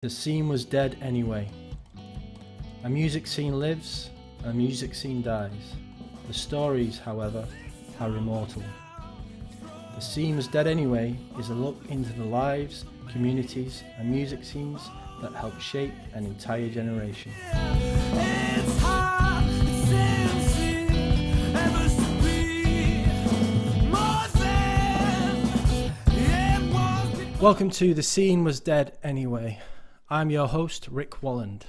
The scene was dead anyway. A music scene lives, a music scene dies. The stories, however, are immortal. The scene was dead anyway is a look into the lives, communities, and music scenes that helped shape an entire generation. Welcome to The Scene Was Dead Anyway. I'm your host, Rick Walland.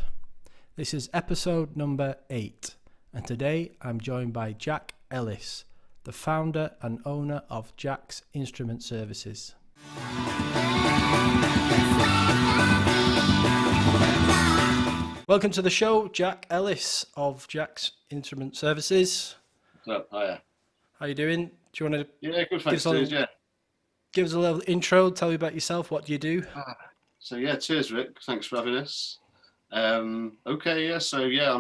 This is episode number 8, and today I'm joined by Jack Ellis, the founder and owner of Jack's Instrument Services. Welcome to the show, Jack Ellis of Jack's Instrument Services. What's up? Hiya. How you doing? Do you want to Good, thanks, cheers, give us a little intro, tell me about yourself, what do you do? Cheers, Rick. Thanks for having us. I'm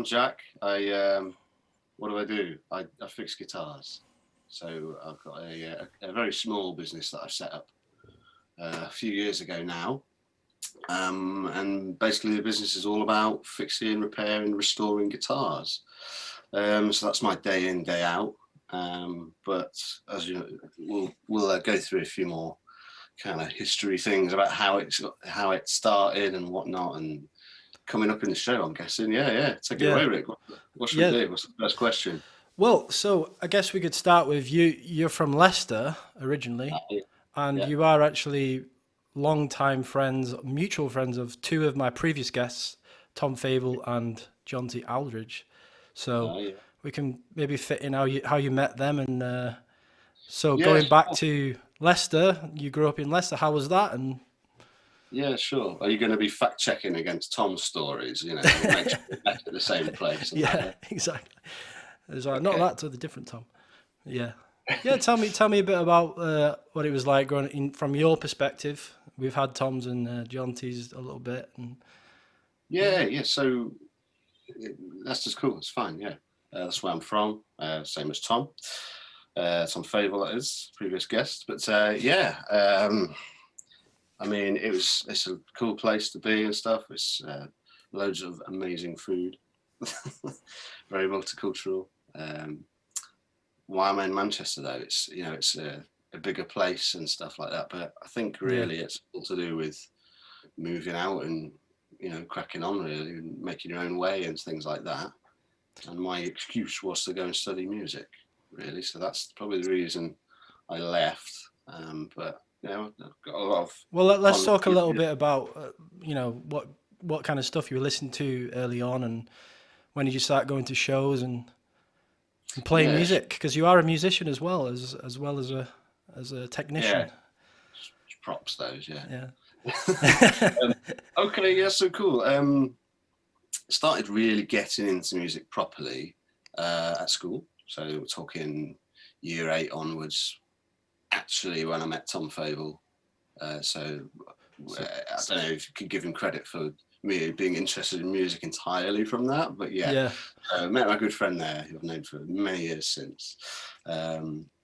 Jack. What do? I fix guitars. So I've got a very small business that I set up a few years ago now. And basically the business is all about fixing, repairing, restoring guitars. So that's my day in, day out. But as you know, we'll go through a few more kind of history things about how it started and whatnot, and coming up in the show, I'm guessing. Take it away, Rick. What should we do? What's the first question? Well, so I guess we could start with you. You're from Leicester originally, and you are actually long-time friends, mutual friends of two of my previous guests, Tom Fable and John T. Aldridge. So we can maybe fit in how you met them, and going back to Leicester, you grew up in Leicester. How was that? And yeah, sure. Are you going to be fact checking against Tom's stories? You know, make sure we're back at the same place. Exactly. It's like, not that to the different Tom. Yeah. Tell me a bit about what it was like growing in from your perspective. We've had Tom's and John T's a little bit, and So Leicester's cool. It's fine. Yeah, that's where I'm from. Same as Tom. Tom Fable, that is, previous guest. But I mean, it's a cool place to be and stuff. It's loads of amazing food, very multicultural. Why I'm in Manchester though, it's a bigger place and stuff like that. But I think really it's all to do with moving out and cracking on really, and making your own way and things like that. And my excuse was to go and study music, really. So that's probably the reason I left. But I've got a lot of. Well, let's talk a little bit about what kind of stuff you were listening to early on, and when did you start going to shows and playing music? Because you are a musician as well as a technician. Props those, yeah. So cool. Started really getting into music properly at school. So we're talking year 8 onwards. Actually, when I met Tom Fable, I don't know if you could give him credit for me being interested in music entirely from that, but met my good friend there who I've known for many years since.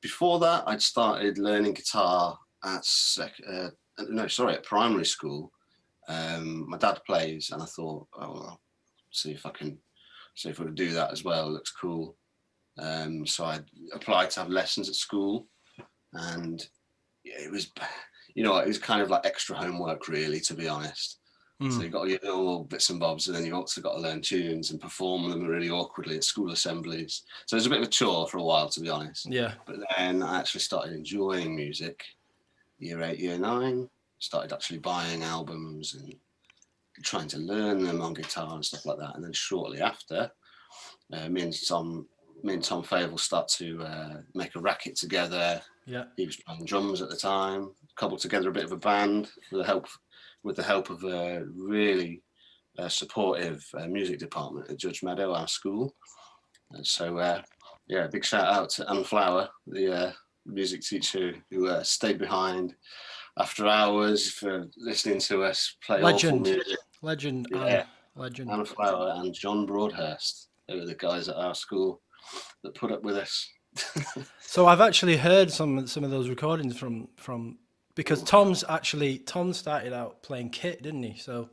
Before that, I'd started learning guitar at primary school. My dad plays, and I thought, see if I can do that as well. It looks cool. So I applied to have lessons at school, and it was kind of like extra homework, really, to be honest. So you've got your little bits and bobs, and then you've also got to learn tunes and perform them really awkwardly at school assemblies. So it was a bit of a chore for a while, to be honest. Yeah. But then I actually started enjoying music. Year 8, year 9, started actually buying albums and trying to learn them on guitar and stuff like that. And then shortly after, me and Tom Fable start to make a racket together. Yeah. He was playing drums at the time, cobbled together a bit of a band with the help of a really supportive music department at Judge Meadow, our school. And so, big shout out to Anne Flower, the music teacher who stayed behind after hours for listening to us play awful music. Legend. Anne Flower and John Broadhurst. They were the guys at our school that put up with us. So I've actually heard some of those recordings from because Tom started out playing kit, didn't he? So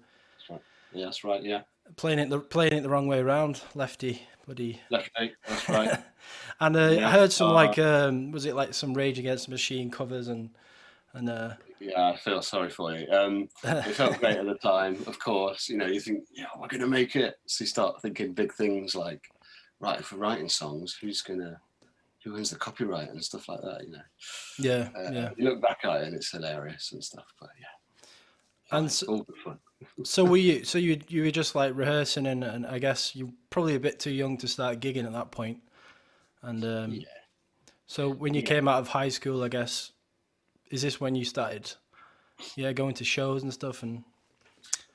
Yeah, that's right. Yeah, Playing it the wrong way around, lefty, buddy. lefty. That's right. And I Yeah. heard some like was it like some Rage Against the Machine covers and Yeah, I feel sorry for you. It felt great at the time, of course. You know, you think, yeah, we're gonna make it. So you start thinking big things like, right, if we're writing songs, who owns the copyright and stuff like that, you know. yeah. You look back at it and it's hilarious and stuff, but yeah, And fine, all good fun. so you were just like rehearsing and I guess you're probably a bit too young to start gigging at that point. And Yeah, so when you yeah, came out of high school, I guess, is this when you started, going to shows and stuff? And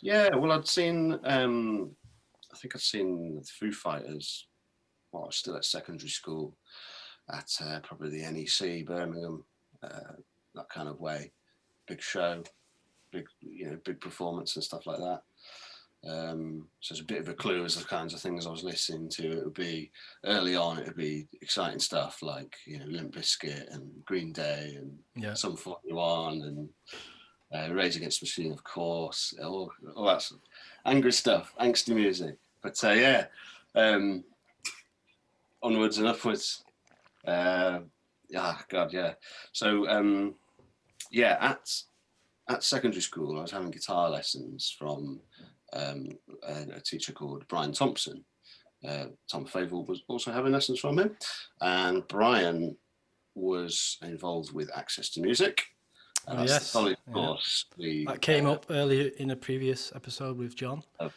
yeah. Well, I think I'd seen the Foo Fighters while I was still at secondary school at probably the NEC Birmingham, that kind of way. Big show, big performance and stuff like that. So it's a bit of a clue as the kinds of things I was listening to. It would be early on. It would be exciting stuff like Limp Bizkit and Green Day and Sum 41 and Rage Against the Machine, of course. All that sort of angry stuff, angsty music. But onwards and upwards. God, yeah. So at secondary school, I was having guitar lessons from a teacher called Brian Thompson. Tom Favell was also having lessons from him, and Brian was involved with Access to Music. And that's the college course. That came up earlier in a previous episode with John. Of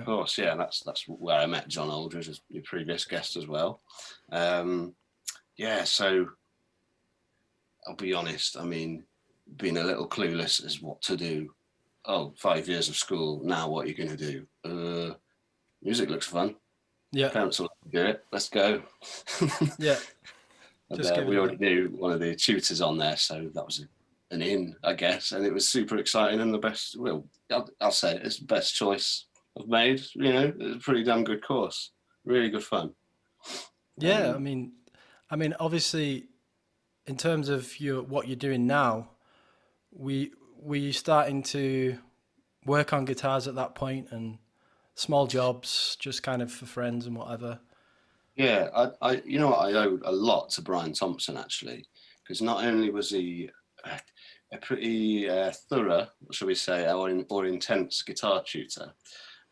course, yeah. That's where I met John Aldridge, as your previous guest as well. So I'll be honest. I mean, being a little clueless as what to do. 5 years of school. Now what are you going to do? Music looks fun. Yeah. Parents will do it. Let's go. Yeah. We already knew one of the tutors on there, so that was an in, I guess. And it was super exciting and the best. Well, I'll say it's the best choice I've made. It was a pretty damn good course. Really good fun. Yeah, I mean, obviously, in terms of what you're doing now, were you starting to work on guitars at that point and small jobs, just kind of for friends and whatever? Yeah, I owe a lot to Brian Thompson actually, because not only was he a pretty thorough, shall we say, or intense guitar tutor,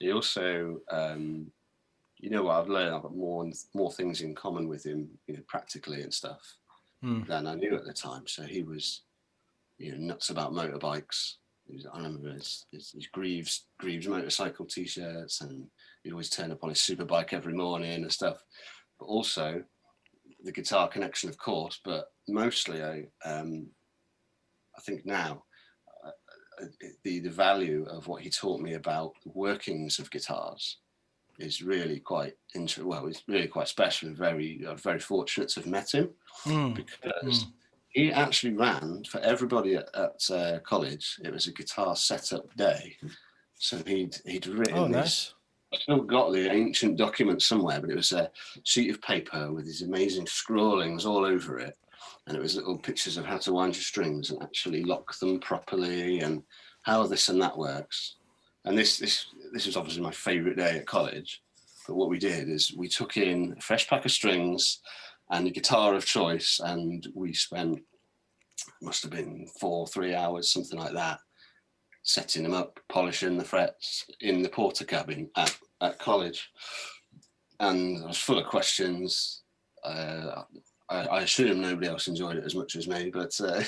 he also, what I've learned, I've got more things in common with him, practically and stuff, than I knew at the time. So he was, nuts about motorbikes. I remember his Greaves motorcycle T-shirts, and he'd always turn up on his superbike every morning and stuff. But also the guitar connection, of course. But mostly, I think now the value of what he taught me about the workings of guitars is really quite it's really quite special. And very fortunate to have met him because. He actually ran for everybody at college. It was a guitar setup day, so he'd written this. I've still got the ancient document somewhere, but it was a sheet of paper with these amazing scrawlings all over it, and it was little pictures of how to wind your strings and actually lock them properly and how this and that works. And this was obviously my favourite day at college. But what we did is we took in a fresh pack of strings and a guitar of choice, and we spent, must have been 3 hours, something like that, setting them up, polishing the frets in the porter cabin at college. And I was full of questions. I assume nobody else enjoyed it as much as me, but I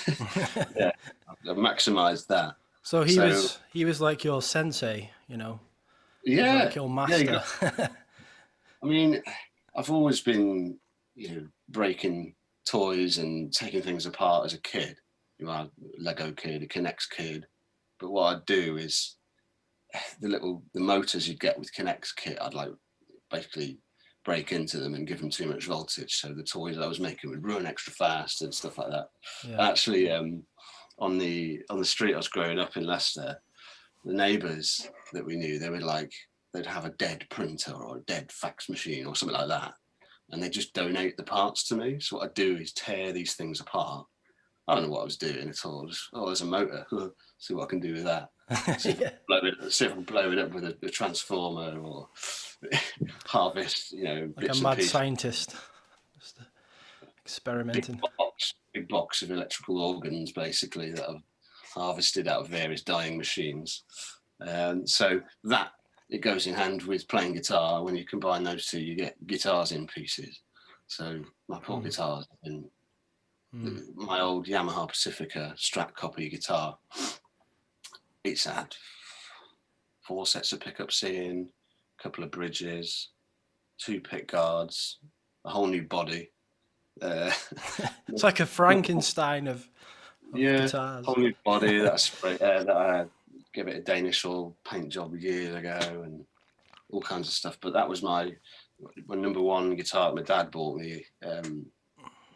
maximised that. So he was like your sensei, Yeah, like your master. I mean, I've always been, breaking toys and taking things apart as a kid. A Lego kid, a Connects kid. But what I'd do is the motors you'd get with Connects kit, I'd like basically break into them and give them too much voltage, so the toys I was making would run extra fast and stuff like that. Yeah. Actually, on the street I was growing up in Leicester, the neighbours that we knew, they'd have a dead printer or a dead fax machine or something like that, and they just donate the parts to me. So what I'd do is tear these things apart. I don't know what I was doing at all. Just, there's a motor. See what I can do with that. See if I can blow it up with a transformer or harvest, Like bits a and mad pieces. scientist, just experimenting. Big box of electrical organs, basically, that I've harvested out of various dying machines. So that it goes in hand with playing guitar. When you combine those two, you get guitars in pieces. So my poor guitars and my old Yamaha Pacifica Strat copy guitar. It's had 4 sets of pickups in, a couple of bridges, 2 pick guards, a whole new body. It's like a Frankenstein of guitars. Whole new body that I gave it a Danish oil paint job years ago and all kinds of stuff. But that was my number one guitar that my dad bought me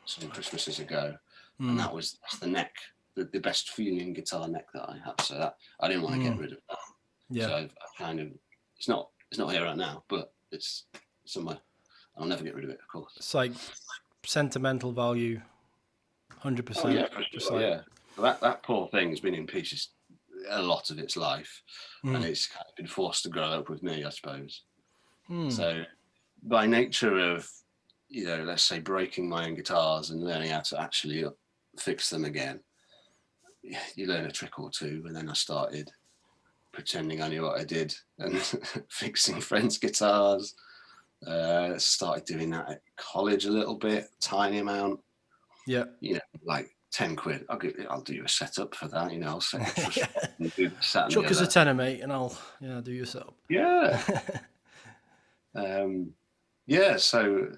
some Christmases ago, and that's the neck, the best feeling guitar neck that I have. So that I didn't want to get rid of that. Yeah. So I've kind of it's not here right now, but it's somewhere. I'll never get rid of it, of course. It's like sentimental value, 100%. Oh, yeah, for sure, yeah. That poor thing has been in pieces a lot of its life, and it's kind of been forced to grow up with me, I suppose. So by nature of, let's say breaking my own guitars and learning how to actually fix them again, you learn a trick or two, and then I started pretending I knew what I did and fixing friends' guitars. Started doing that at college a little bit, tiny amount. Yeah. Like 10 quid. I'll do you a setup for that. I'll set it for Chuck us a tenner, mate, and I'll do your setup. Yeah. So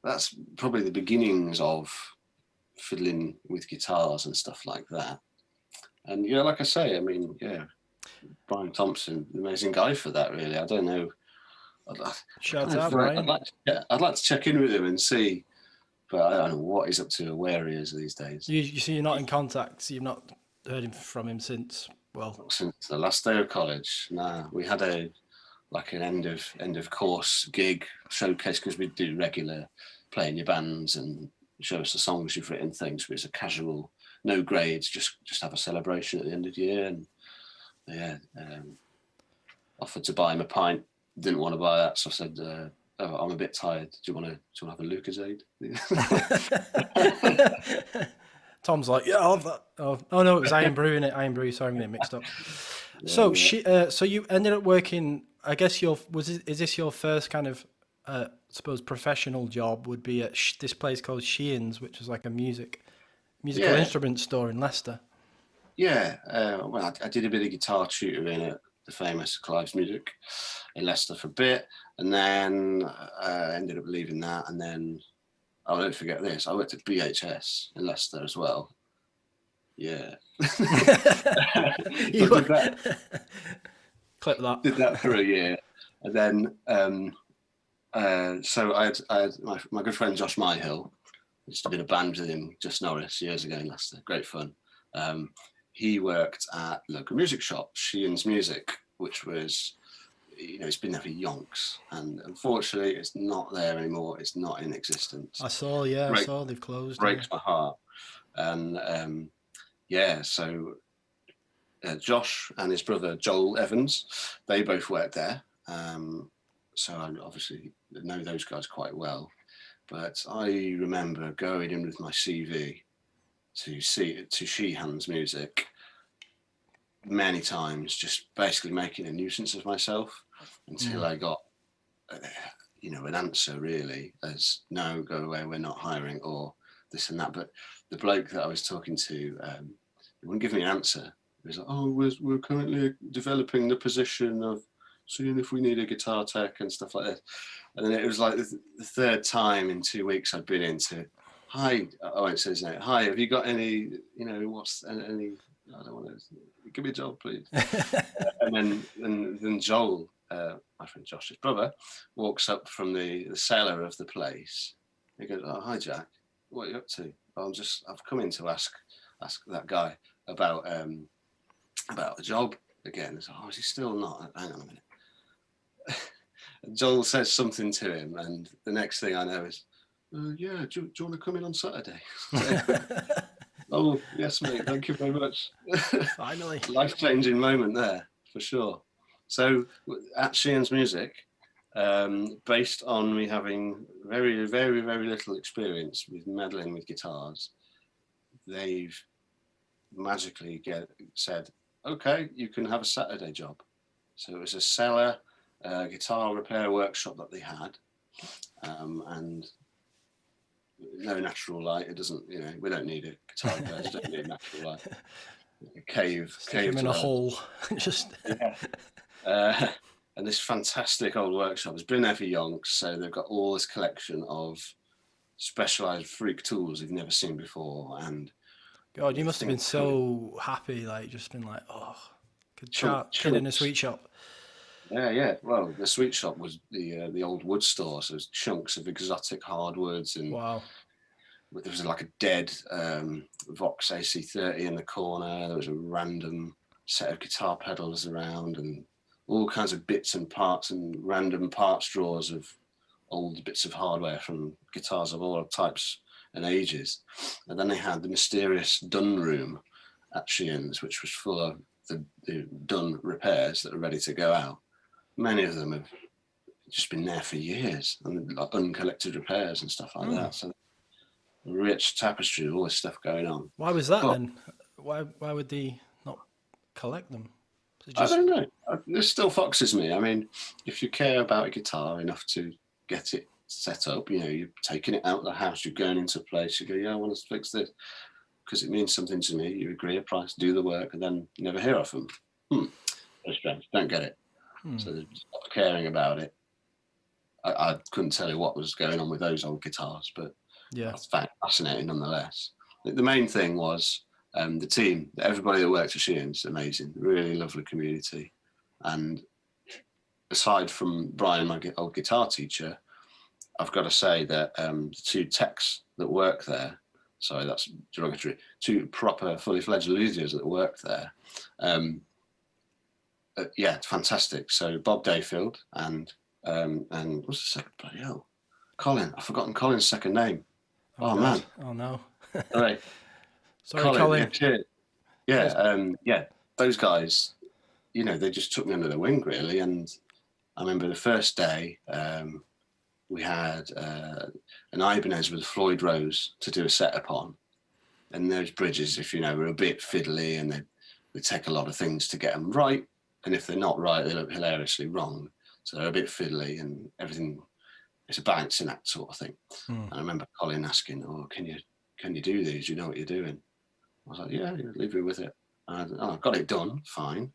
that's probably the beginnings of fiddling with guitars and stuff like that. And like I say, I mean, Brian Thompson, amazing guy for that, really. I don't know. Shout out, Brian. I'd like to check in with him and see, but I don't know what he's up to or where he is these days. You see, you're not in contact. So you've not heard from him since since the last day of college. Nah, we had an end of course gig showcase, because we do regular playing your bands and show us the songs you've written, things. But it's a casual, no grades, just have a celebration at the end of the year. And offered to buy him a pint. Didn't want to buy that, so I said, I'm a bit tired. Do you want to have a Lucozade? Tom's like, yeah, I'll have that. Oh no, it was Iron Brew, innit? Iron Brew. Sorry, I'm getting mixed up. So you ended up working. I guess is this your first kind of, suppose professional job? Would be at this place called Sheehan's, which is like a musical instrument store in Leicester. Yeah, well, I did a bit of guitar tutoring at the famous Clive's Music in Leicester for a bit, and then I ended up leaving that, and then, don't forget this, I worked at BHS in Leicester as well. Yeah. Clip that. Did that for a year, and then so I had my good friend Josh Myhill. I used to be in a band with him, Just Norris, years ago in Leicester. Great fun. He worked at local music shop, Sheehan's Music, which was, it's been there for yonks, and unfortunately it's not there anymore. It's not in existence. I saw they've closed. Breaks my heart. And so Josh and his brother Joel Evans, they both worked there. So I obviously know those guys quite well. But I remember going in with my CV to Sheehan's Music many times, just basically making a nuisance of myself until I got, an answer, really, as no, go away, we're not hiring, or this and that. But the bloke that I was talking to, he wouldn't give me an answer. He was like, we're currently developing the position of seeing if we need a guitar tech and stuff like that. And then it was like the third time in 2 weeks I'd been into, hi, I won't say his name, hi, have you got any, what's any, I don't want to, give me a job, please. And then Joel, my friend Josh's brother, walks up from the cellar of the place. He goes, oh, hi, Jack, what are you up to? I've come in to ask that guy about a job again. So, is he still not? Hang on a minute. Joel says something to him, and the next thing I know is, do you want to come in on Saturday? Oh, yes, mate. Thank you very much. Finally. Life-changing moment there, for sure. So at Sheehan's Music, based on me having very, very, very little experience with meddling with guitars, they've magically said, okay, you can have a Saturday job. So it was a cellar guitar repair workshop that they had, and no natural light. It doesn't, we don't need it. Guitar repairs don't need natural light. Stick him in a hole. Just yeah. And this fantastic old workshop has been there for yonks, so they've got all this collection of specialized freak tools you've never seen before. And God, you must have been so happy, like just been like, oh, kid in a sweet shop. Yeah. Well, the sweet shop was the old wood store, so there's chunks of exotic hardwoods, and wow, there was like a dead Vox AC30 in the corner. There was a random set of guitar pedals around, and all kinds of bits and parts and random parts drawers of old bits of hardware from guitars of all types and ages. And then they had the mysterious done room at Sheehan's, which was full of the done repairs that are ready to go out. Many of them have just been there for years, and like uncollected repairs and stuff like that. So rich tapestry of all this stuff going on. Why was that then? Why would they not collect them? I don't know. This still foxes me. I mean, if you care about a guitar enough to get it set up, you're taking it out of the house, you're going into a place, you go, yeah, I want to fix this because it means something to me. You agree a price, do the work, and then you never hear of them. Very strange. Don't get it. So they're not caring about it. I couldn't tell you what was going on with those old guitars, but yeah, it's fascinating nonetheless. The main thing was the team, everybody that worked at Sheehan's, amazing, really lovely community. And aside from Brian, my old guitar teacher, I've got to say that the two techs that work there, sorry, that's derogatory, two proper fully fledged luthiers that worked there, yeah, fantastic. So Bob Dayfield and what's the second bloody hell? Colin. I've forgotten Colin's second name. Oh man. Oh no. Sorry. Colin. Yeah. Those guys, they just took me under the wing really. And I remember the first day we had an Ibanez with Floyd Rose to do a setup on, and those bridges, if were a bit fiddly, and they take a lot of things to get them right. And if they're not right, they look hilariously wrong. So they're a bit fiddly and everything. It's a balancing act sort of thing. And I remember Colin asking, "Oh, can you do these? You know what you're doing?" I was like, "Yeah, leave me with it." And I got it done, fine.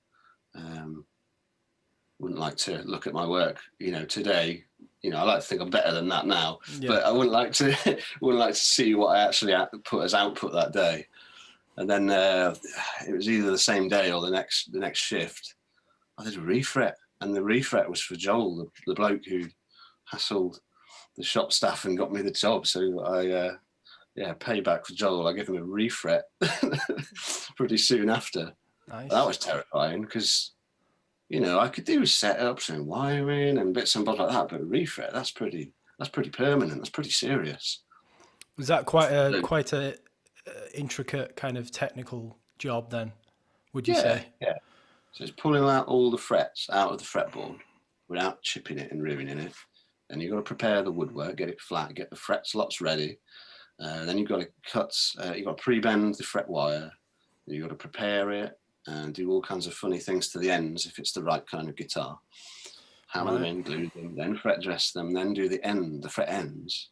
Wouldn't like to look at my work, today. I like to think I'm better than that now, but I wouldn't like to see what I actually put as output that day. And then it was either the same day or the next shift. I did a refret, and the refret was for Joel, the bloke who hassled the shop staff and got me the job. So I, payback for Joel. I gave him a refret pretty soon after. Nice. That was terrifying because, I could do setups and wiring and bits and bobs like that, but a refret, that's pretty permanent. That's pretty serious. Was that quite a intricate kind of technical job then? Would you say? Yeah. So it's pulling out all the frets out of the fretboard without chipping it and ruining it. Then you've got to prepare the woodwork, get it flat, get the fret slots ready. Then you've got to you've got to pre-bend the fret wire. You've got to prepare it and do all kinds of funny things to the ends if it's the right kind of guitar. Hammer them in, glue them, then fret dress them, then do the fret ends.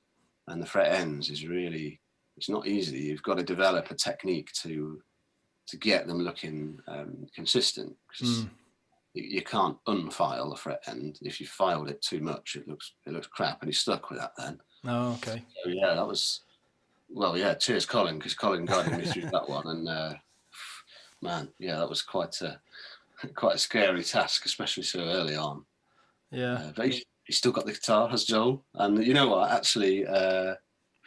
And the fret ends is really, it's not easy. You've got to develop a technique to get them looking consistent, because you can't unfile the fret end. If you filed it too much, it looks crap, and he's stuck with that then. Oh, okay. So yeah, that was, cheers Colin, because Colin guided me through that one, and man, yeah, that was quite a scary task, especially so early on. Yeah. But he's still got the guitar, has Joel, and you know what? Actually, a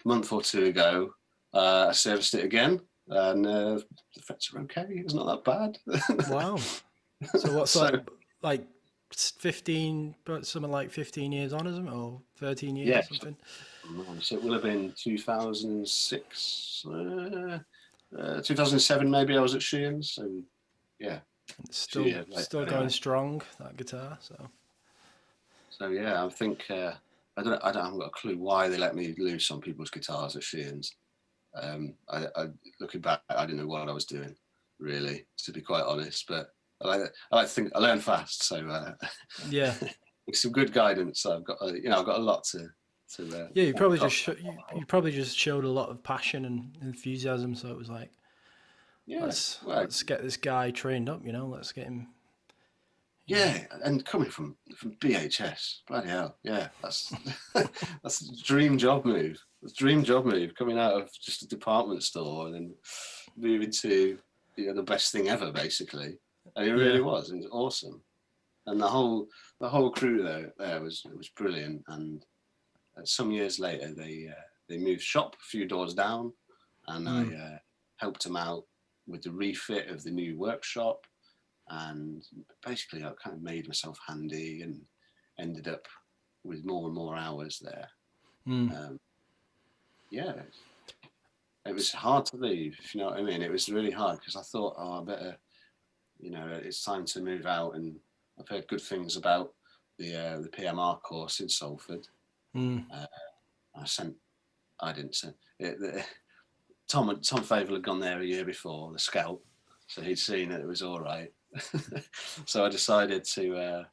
month or two ago, I serviced it again. And the frets are okay. It's not that bad. Wow. So what's that, like 15, but something like 15 years on, isn't it? Or 13 years or something? So it will have been 2006. 2007 maybe I was at Sheehan's. So yeah, It's still going strong, that guitar. So yeah, I think I haven't got a clue why they let me lose some people's guitars at Sheehan's. Looking back, I didn't know what I was doing, really, to be quite honest. But I like to think I learn fast, so yeah, with some good guidance, I've got I've got a lot to. Yeah, you probably just showed a lot of passion and enthusiasm. So it was like, let's get this guy trained up. Let's get him. Yeah, and coming from BHS, bloody hell, yeah, that's that's a dream job move. Dream job move, coming out of just a department store and then moving to the best thing ever, basically. And it really was. It was awesome, and the whole crew there was brilliant. And some years later, they moved shop a few doors down, and I helped them out with the refit of the new workshop. And basically, I kind of made myself handy and ended up with more and more hours there. It was hard to leave, if you know what I mean. It was really hard because I thought, I better, it's time to move out. And I've heard good things about the PMR course in Salford. I didn't send it. Tom Favel had gone there a year before, the scout, so he'd seen that it was all right. So I decided to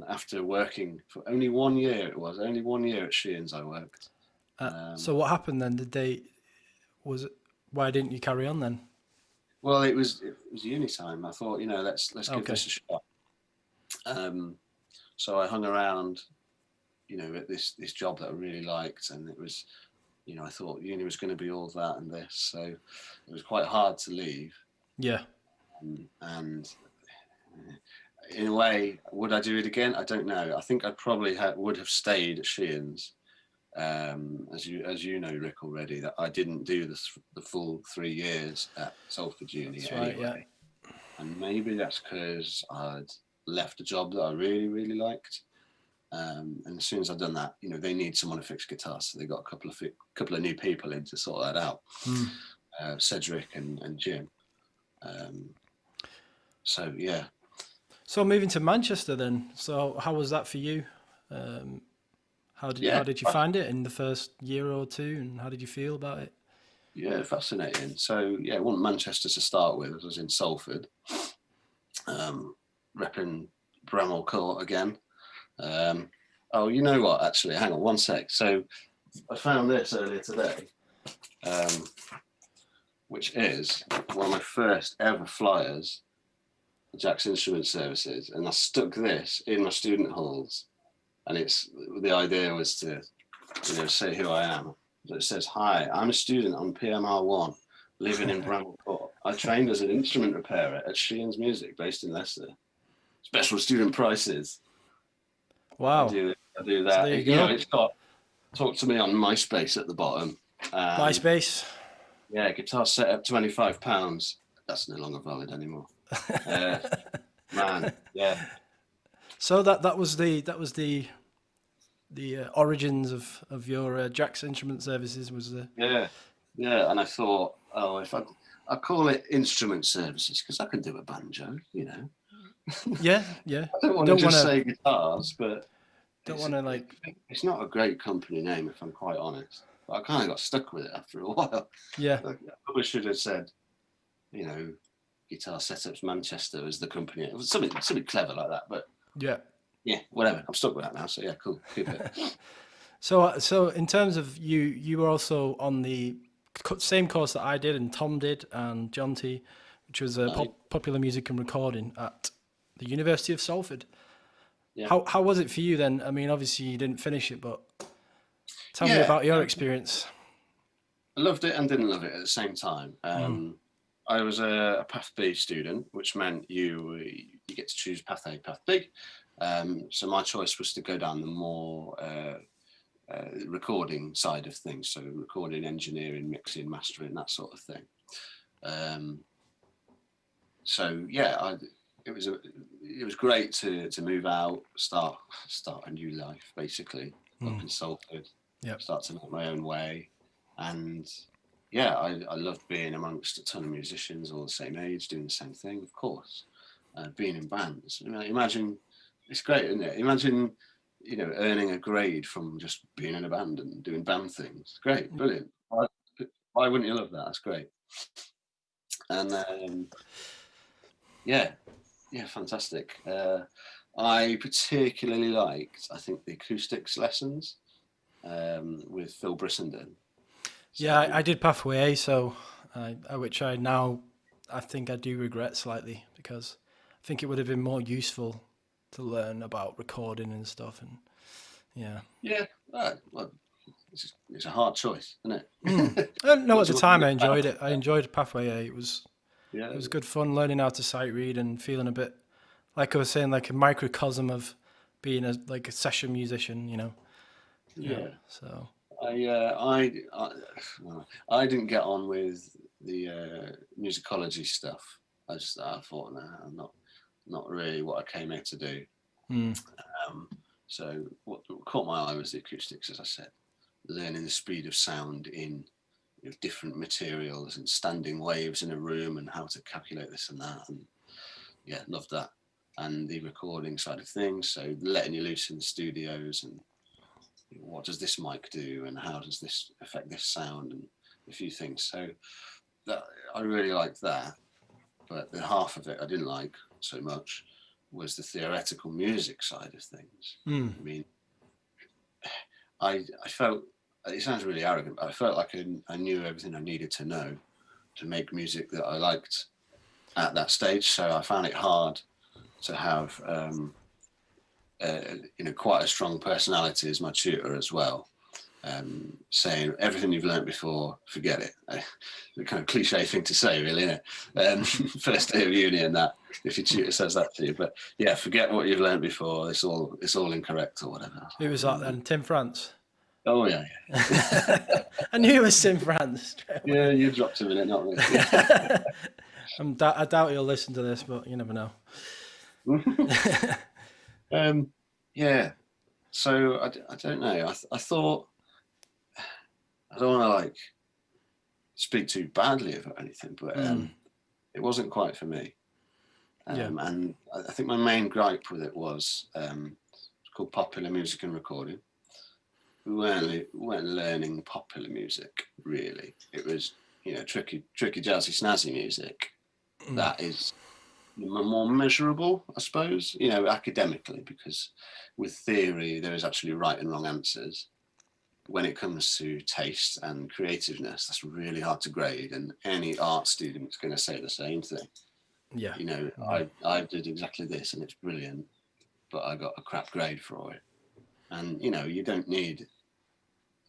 after working for only 1 year, only 1 year at Sheehan's I worked. So what happened then? Why didn't you carry on then? Well, it was uni time. I thought, let's give this a shot. So I hung around, at this job that I really liked, and it was, I thought uni was going to be all that and this, so it was quite hard to leave. Yeah. And in a way, would I do it again? I don't know. I think I probably would have stayed at Sheehan's. As you know, Rick, already, that I didn't do the full 3 years at Salford Uni anyway. Right, yeah. And maybe that's because I'd left a job that I really, really liked. And as soon as I'd done that, they need someone to fix guitars, so they got a couple of new people in to sort that out. Cedric and Jim. So yeah. So moving to Manchester then. So how was that for you? How did you find it in the first year or two, and how did you feel about it? Yeah, fascinating. So yeah, I wasn't Manchester to start with. I was in Salford, repping Bramall Court again. Oh, you know what? Actually, hang on one sec. So I found this earlier today, which is one of my first ever flyers, Jack's Instrument Services, and I stuck this in my student halls. And the idea was to, say who I am. So it says, "Hi, I'm a student on PMR1, living in Bramall Court. I trained as an instrument repairer at Sheehan's Music, based in Leicester. Special student prices." Wow. I do that. So there you go. It's got "Talk to me" on MySpace at the bottom. MySpace. Yeah, guitar set up £25. That's no longer valid anymore. Man, yeah. So that was the origins of your Jack's Instrument Services, was the yeah. And I thought, if I call it Instrument Services because I can do a banjo, Yeah. I don't want to say guitars, but it's not a great company name, if I'm quite honest. But I kind of got stuck with it after a while. Yeah. I probably should have said, Guitar Setups Manchester as the company. It was something clever like that, but yeah, whatever. I'm stuck with that now. So yeah, cool. Keep it. So in terms of you were also on the same course that I did and Tom did and John T, which was popular music and recording at the University of Salford. Yeah. How was it for you then? I mean, obviously you didn't finish it, but tell me about your experience. I loved it and didn't love it at the same time. I was a Path B student, which meant you get to choose Path A, Path B. So my choice was to go down the more recording side of things, so recording, engineering, mixing, mastering, that sort of thing. So yeah, it was great to move out, start a new life, basically, up in Salford, start to make my own way, and yeah, I loved being amongst a ton of musicians all the same age, doing the same thing, of course. Being in bands. I mean, imagine, it's great, isn't it? Imagine, earning a grade from just being in a band and doing band things. Great, brilliant. Why wouldn't you love that? That's great. And yeah, fantastic. I particularly liked, I think, the acoustics lessons with Phil Brissenden. Yeah, So I did Pathway A, so which I think I do regret slightly, because I think it would have been more useful to learn about recording and stuff. And yeah, yeah, well, it's a hard choice, isn't I it? don't know. At Which the one time, you I have? enjoyed it. I enjoyed Pathway A. Yeah, It was good fun learning how to sight read and feeling a bit, like I was saying, like a microcosm of being a session musician. Yeah. yeah. So I didn't get on with the musicology stuff. I thought, no, I'm not really what I came here to do. Um, so what caught my eye was the acoustics, as I said, learning the speed of sound in different materials and standing waves in a room and how to calculate this and that, and yeah, loved that. And the recording side of things, so letting you loose in the studios and what does this mic do and how does this affect this sound and a few things. So that I really liked that, but the half of it I didn't like so much was the theoretical music side of things. I mean, I felt, it sounds really arrogant, but I felt like I knew everything I needed to know to make music that I liked at that stage. So I found it hard to have quite a strong personality as my tutor as well. Saying everything you've learnt before, forget it. The kind of cliche thing to say, really, isn't it? First day of uni and that, if your tutor says that to you. But yeah, forget what you've learnt before. It's all incorrect or whatever. who was that then? Tim France. Oh yeah. I knew it was Tim France. Yeah, you dropped him in it, not me. I doubt he'll listen to this, but you never know. Yeah. So I don't know. I thought I don't want to speak too badly of it or anything, but it wasn't quite for me. And I think my main gripe with it was it's called popular music and recording. We weren't learning popular music really. It was tricky, jazzy, snazzy music that is more measurable, I suppose. Academically, because with theory there is actually right and wrong answers. When it comes to taste and creativeness, that's really hard to grade, and any art student is going to say the same thing. Yeah. I did exactly this and it's brilliant, but I got a crap grade for it. And you don't need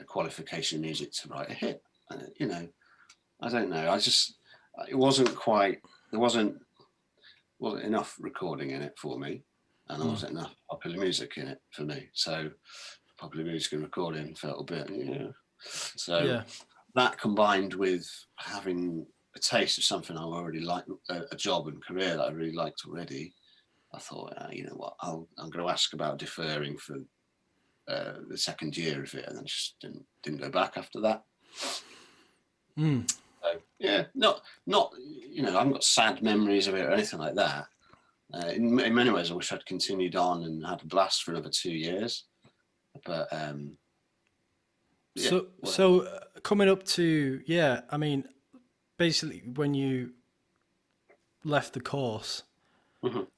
a qualification in music to write a hit. I don't know. It wasn't quite. There wasn't enough recording in it for me, and there wasn't enough popular music in it for me. So popular music and recording felt a bit, So that combined with having a taste of something I already liked, a job and career that I really liked already, I thought, you know what, I'm going to ask about deferring for the second year of it, and then just didn't go back after that. So, yeah, not I haven't got sad memories of it or anything like that. In many ways, I wish I'd continued on and had a blast for another 2 years. But so coming up to I mean, basically when you left the course,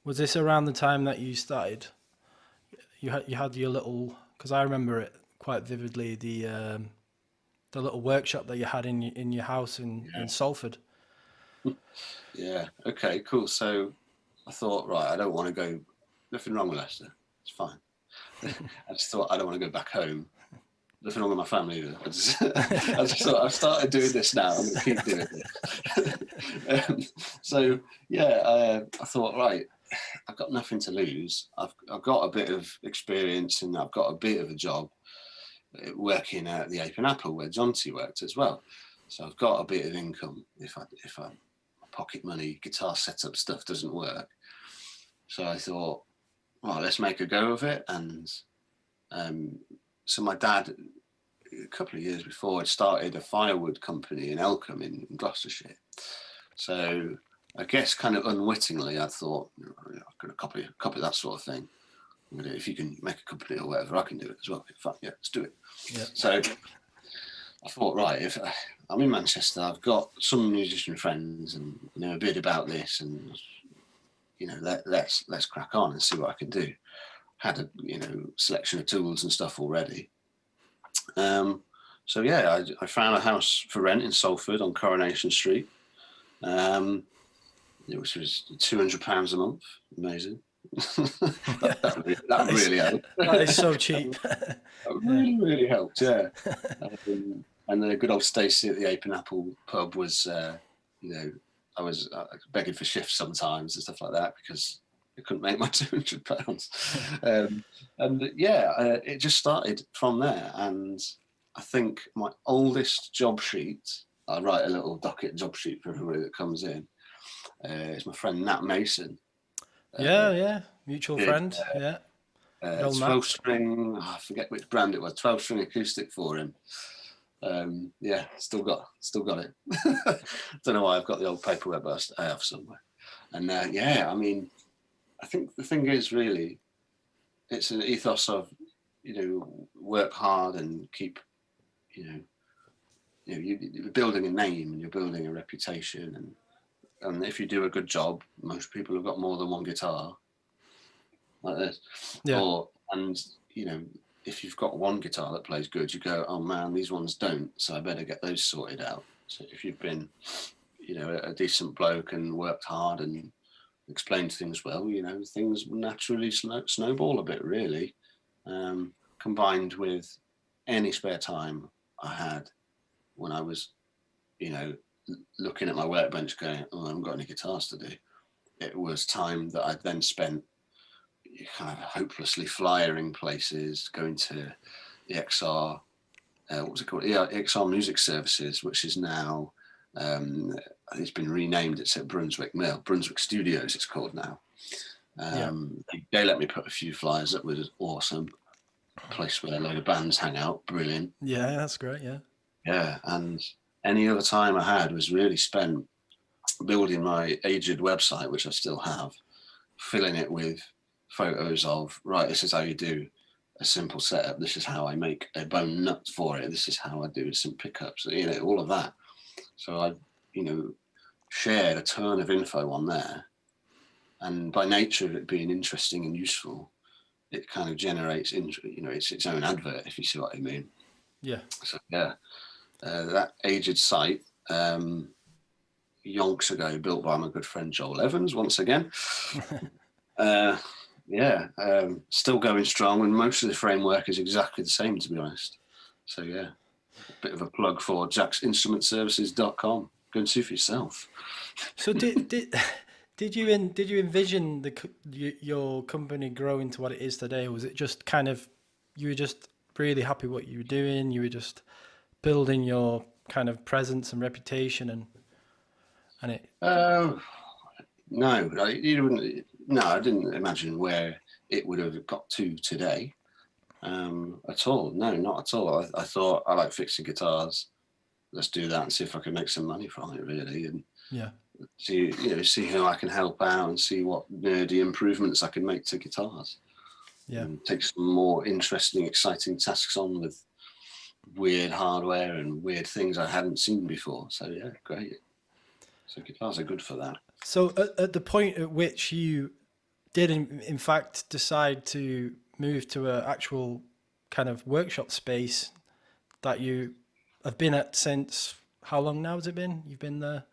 was this around the time that you started? You had your little, because I remember it quite vividly, the little workshop that you had in your house in Salford. Yeah. Okay. Cool. So I thought, right, I don't want to go. Nothing wrong with Leicester. It's fine. I just thought I don't want to go back home. Nothing wrong with my family either. I just thought I've started doing this now. I'm going to keep doing it. So yeah, I thought, right, I've got nothing to lose. I've got a bit of experience and I've got a bit of a job working at the Ape and Apple where Jonty worked as well. So I've got a bit of income if I pocket money guitar setup stuff doesn't work. So I thought, well, let's make a go of it. And so my dad a couple of years before, I'd started a firewood company in Elcombe in Gloucestershire. So I guess kind of unwittingly, I thought, I've got to copy that sort of thing. If you can make a company or whatever, I can do it as well. In fact, yeah, let's do it. Yeah. So I thought, right, if I'm in Manchester, I've got some musician friends and know a bit about this, and let's crack on and see what I can do. Had a selection of tools and stuff already. So yeah, I found a house for rent in Salford on Coronation Street, which was £200 a month. Amazing. that really helped. That is so cheap. That really helped, yeah. And the good old Stacey at the Ape and Apple pub was, I was begging for shifts sometimes and stuff like that because I couldn't make my £200. It just started from there. And I think my oldest job sheet, I write a little docket job sheet for everybody that comes in. It's my friend Nat Mason. Mutual friend. 12-string, I forget which brand it was, 12-string acoustic for him. Still got it. Don't know why I've got the old paperwork, but I have somewhere. And I think the thing is really, it's an ethos of, work hard and keep, you're building a name and you're building a reputation, and if you do a good job, most people have got more than one guitar like this. Yeah. If you've got one guitar that plays good, you go, oh man, these ones don't, so I better get those sorted out. So if you've been, a decent bloke and worked hard and explained things well, things naturally snowball a bit, really. Combined with any spare time I had when I was, looking at my workbench going, oh, I haven't got any guitars to do. It was time that I then spent kind of hopelessly flyering places, going to the XR, what was it called? XR Music Services, which is now, it's been renamed. It's at Brunswick Studios, it's called now. They let me put a few flyers up, was awesome. A place where a load of bands hang out, brilliant. Yeah, that's great, yeah. Yeah, and any other time I had was really spent building my aged website, which I still have, filling it with photos of, right, this is how you do a simple setup, this is how I make a bone nut for it, this is how I do some pickups, all of that. So I, shared a ton of info on there, and by nature of it being interesting and useful, it kind of generates, it's its own advert, if you see what I mean. Yeah. So yeah, that aged site, yonks ago, built by my good friend Joel Evans, once again. Still going strong, and most of the framework is exactly the same, to be honest. So yeah, a bit of a plug for jacksinstrumentservices.com. Go and see for yourself. So did you envision your company grow into what it is today, or was it just kind of, you were just really happy what you were doing, you were just building your kind of presence and reputation and it? No, I didn't imagine where it would have got to today at all. No, not at all. I thought, I like fixing guitars. Let's do that and see if I can make some money from it, really. And see how I can help out and see what nerdy improvements I can make to guitars. Yeah. And take some more interesting, exciting tasks on with weird hardware and weird things I hadn't seen before. So yeah, great. So guitars are good for that. So at the point at which you did in fact decide to move to an actual kind of workshop space that you have been at since, how long now has it been? You've been there?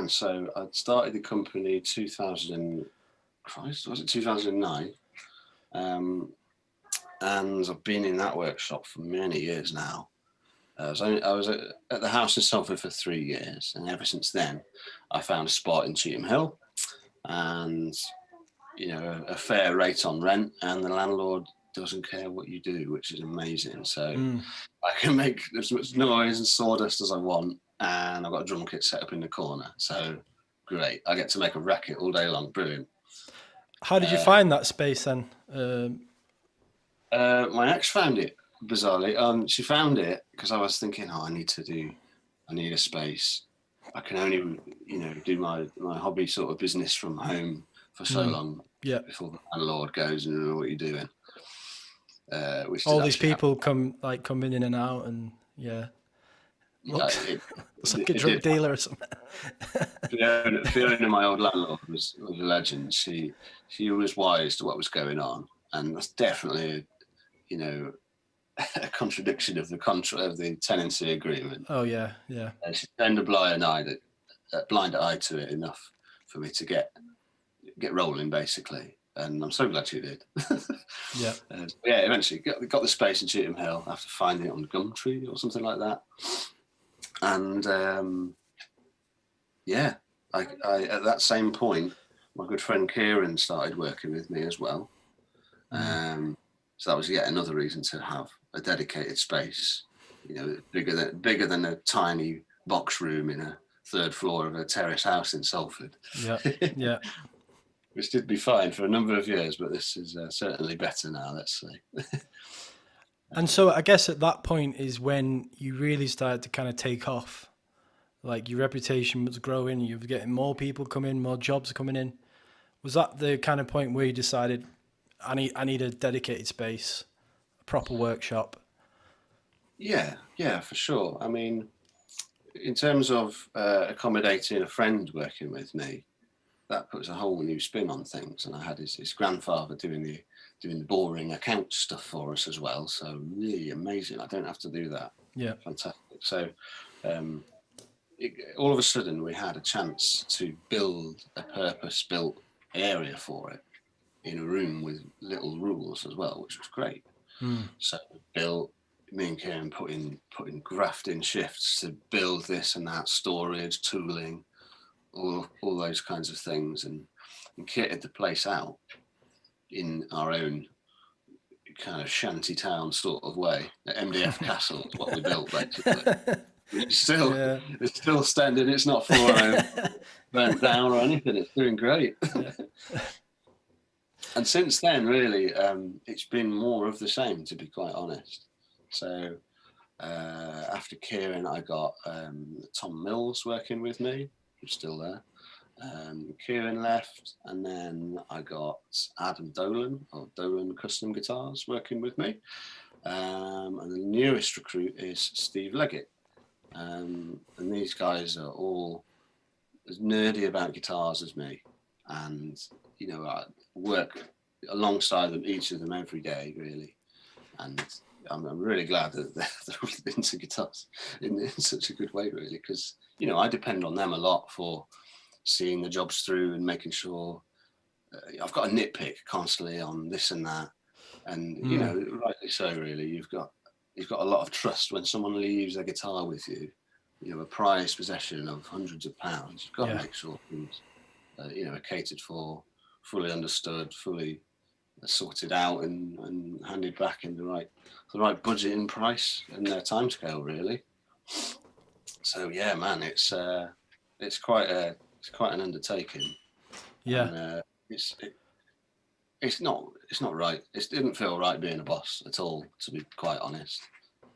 So I started the company 2009? And I've been in that workshop for many years now. I was at the house in Salford for 3 years, and ever since then, I found a spot in Cheetham Hill, and a fair rate on rent, and the landlord doesn't care what you do, which is amazing. So I can make as much noise and sawdust as I want, and I've got a drum kit set up in the corner. So great, I get to make a racket all day long. Brilliant. How did you find that space then? My ex found it bizarrely. She found it because I was thinking, I need a space. I can only, do my hobby sort of business from home for so long before the landlord goes and know what you're doing. Which all these people come in and out, and it's like a drug dealer or something. Fiona, my old landlord, was a legend. She was wise to what was going on, and that's definitely, a contradiction of the tenancy agreement. Oh yeah. She turned a blind eye to it enough for me to get rolling, basically, and I'm so glad she did. Eventually got the space in Cheetham Hill after finding it on Gumtree or something like that, and I at that same point, my good friend Kieran started working with me as well. So that was yet another reason to have a dedicated space, bigger than a tiny box room in a third floor of a terrace house in Salford. Yeah. Which did be fine for a number of years, but this is certainly better now, let's say. And so I guess at that point is when you really started to kind of take off. Like your reputation was growing, you were getting more people coming, more jobs coming in. Was that the kind of point where you decided, I need a dedicated space, a proper workshop? Yeah, for sure. I mean, in terms of accommodating a friend working with me, that puts a whole new spin on things. And I had his grandfather doing the boring account stuff for us as well. So really amazing. I don't have to do that. Yeah. Fantastic. So all of a sudden we had a chance to build a purpose-built area for it in a room with little rules as well, which was great. So me and Kieran putting grafting shifts to build this and that, storage, tooling, all those kinds of things, and kitted the place out in our own kind of shanty town sort of way. MDF Castle is what we built, basically. It's still standing. It's not fallen burnt down or anything. It's doing great. And since then, really, it's been more of the same, to be quite honest. So after Kieran, I got Tom Mills working with me, who's still there. Kieran left, and then I got Adam Dolan of Dolan Custom Guitars working with me. And the newest recruit is Steve Leggett. And these guys are all as nerdy about guitars as me. And, I work alongside them, each of them every day, really. And I'm really glad that they're into guitars in such a good way, really, because, I depend on them a lot for seeing the jobs through and making sure I've got a nitpick constantly on this and that. And, rightly so, really, you've got a lot of trust when someone leaves a guitar with you, a prized possession of hundreds of pounds. You've got to make sure things, are catered for, fully understood, fully sorted out and handed back in the right budget and price and their timescale, really. So yeah, man, it's quite an undertaking. Yeah. And, it's not right. It didn't feel right being a boss at all, to be quite honest.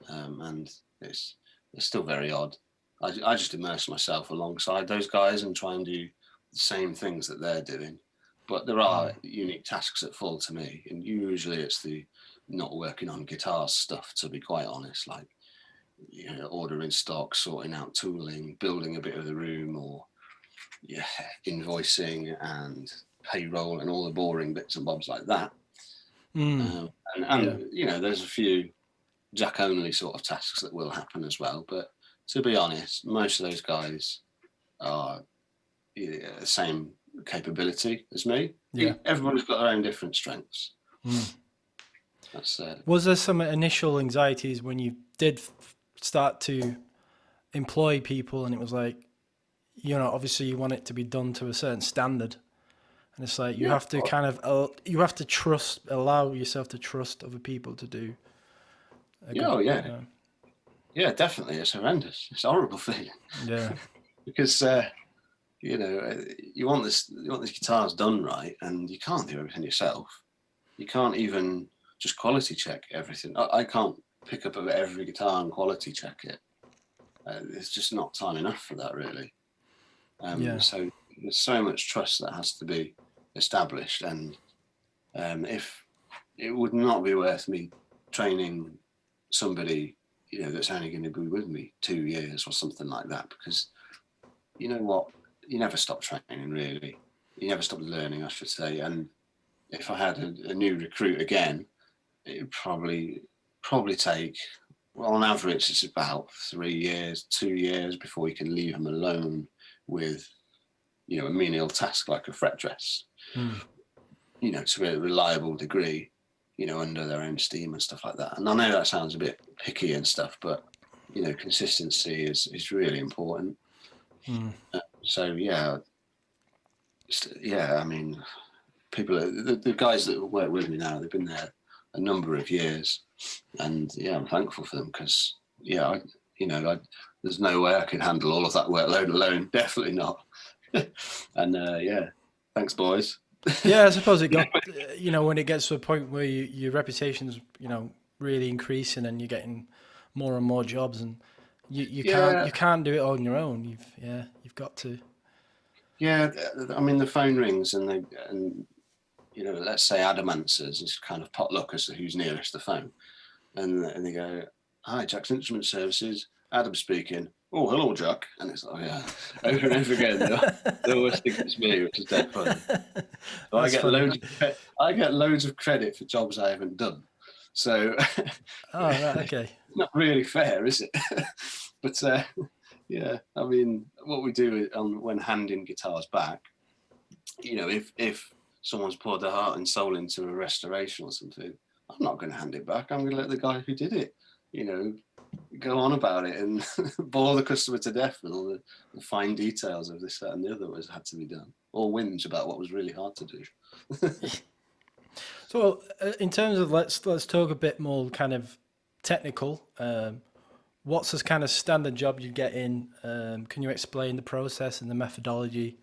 And it's still very odd. I just immerse myself alongside those guys and try and do the same things that they're doing. But there are unique tasks that fall to me, and usually it's the not working on guitar stuff, to be quite honest, like ordering stock, sorting out tooling, building a bit of the room, or invoicing and payroll and all the boring bits and bobs like that. And there's a few Jack only sort of tasks that will happen as well. But to be honest, most of those guys are the same capability as me. Yeah. Everybody's got their own different strengths. That's Was there some initial anxieties when you did start to employ people, and it was like, obviously you want it to be done to a certain standard, and it's like you have to kind of allow yourself to trust other people to do. Yeah, definitely. It's horrendous. It's a horrible feeling. Yeah. Because you want these guitars done right, and you can't do everything yourself. You can't even just quality check everything. I can't pick up every guitar and quality check it. There's just not time enough for that, really. So there's so much trust that has to be established, and if it would not be worth me training somebody, that's only going to be with me 2 years or something like that, because you know what, you never stop training, really. You never stop learning, I should say. And if I had a new recruit again, it would probably take, well, on average, it's about 3 years, 2 years before you can leave them alone with, a menial task like a fret dress, to a reliable degree, under their own steam and stuff like that. And I know that sounds a bit picky and stuff, but, consistency is really important. So, I mean, people, the guys that work with me now, they've been there a number of years, and I'm thankful for them, because there's no way I can handle all of that workload alone. Definitely not. And thanks, boys. Yeah, I suppose it got, when it gets to a point where your reputation's, really increasing and you're getting more and more jobs, and you can't do it all on your own. You've got to. Yeah, I mean, the phone rings and let's say Adam answers. It's kind of potluck as to who's nearest the phone, and they go, "Hi, Jack's Instrument Services, Adam speaking." "Oh, hello, Jack." And it's like, over and over again. They always think it's me, which is dead funny. So I get loads of credit for jobs I haven't done. So, right, okay. Not really fair, is it? But I mean, what we do when handing guitars back, if someone's poured their heart and soul into a restoration or something, I'm not going to hand it back. I'm going to let the guy who did it, go on about it and bore the customer to death with all the fine details of this, that, and the other was had to be done, or whinge about what was really hard to do. So, in terms of let's talk a bit more kind of technical. What's this kind of standard job you get in? Can you explain the process and the methodology?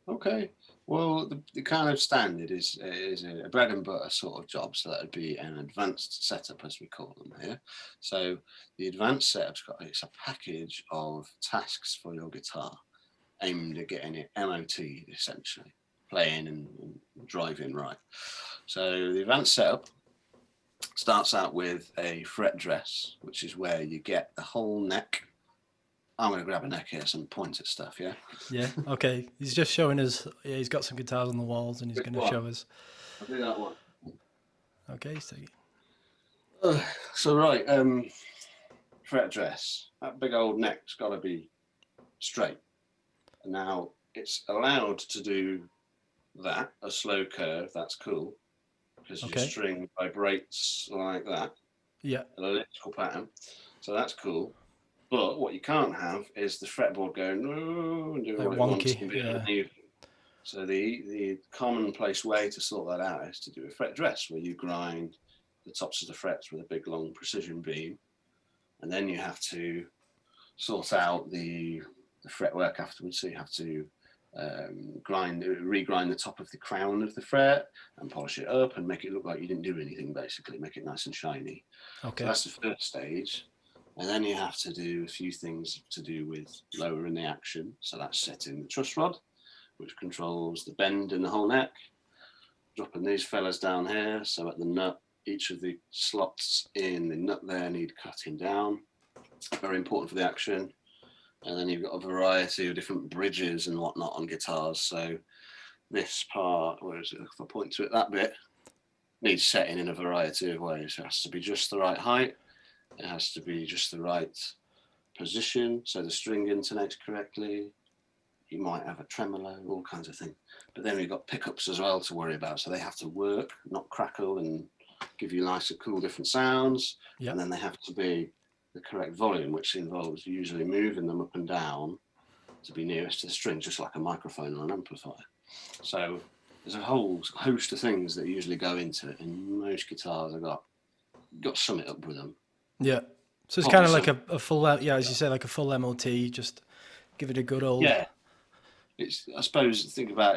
Okay. Well, the kind of standard is a bread and butter sort of job. So that would be an advanced setup, as we call them here. So the advanced setup's it's a package of tasks for your guitar aimed at getting it MOT'd, essentially, playing and driving right. So the advanced setup starts out with a fret dress, which is where you get the whole neck. I'm going to grab a neck here, some pointed stuff, yeah? Yeah, okay. He's just showing us, he's got some guitars on the walls and he's going to show us. I'll do that one. Okay, so... fret dress. That big old neck's got to be straight. Now, it's allowed to do that, a slow curve, that's cool, because your string vibrates like that. Yeah. An elliptical pattern, so that's cool. But what you can't have is the fretboard going and doing what it wants and being uneven. So the commonplace way to sort that out is to do a fret dress, where you grind the tops of the frets with a big long precision beam, and then you have to sort out the fretwork afterwards. So you have to regrind the top of the crown of the fret and polish it up and make it look like you didn't do anything, basically, make it nice and shiny. Okay. So that's the first stage. And then you have to do a few things to do with lowering the action. So that's setting the truss rod, which controls the bend in the whole neck, dropping these fellas down here. So at the nut, each of the slots in the nut there need cutting down. Very important for the action. And then you've got a variety of different bridges and whatnot on guitars. So this part, where is it? If I point to it, that bit needs setting in a variety of ways. It has to be just the right height. It has to be just the right position, so the string intonates correctly. You might have a tremolo, all kinds of things. But then we've got pickups as well to worry about. So they have to work, not crackle, and give you nice and cool different sounds. Yep. And then they have to be the correct volume, which involves usually moving them up and down to be nearest to the string, just like a microphone or an amplifier. So there's a whole host of things that usually go into it, and most guitars have got sum it up with them. Yeah. So it's kind of like a full, as you say, like a full MOT, just give it a good old... Yeah. It's, I suppose, think about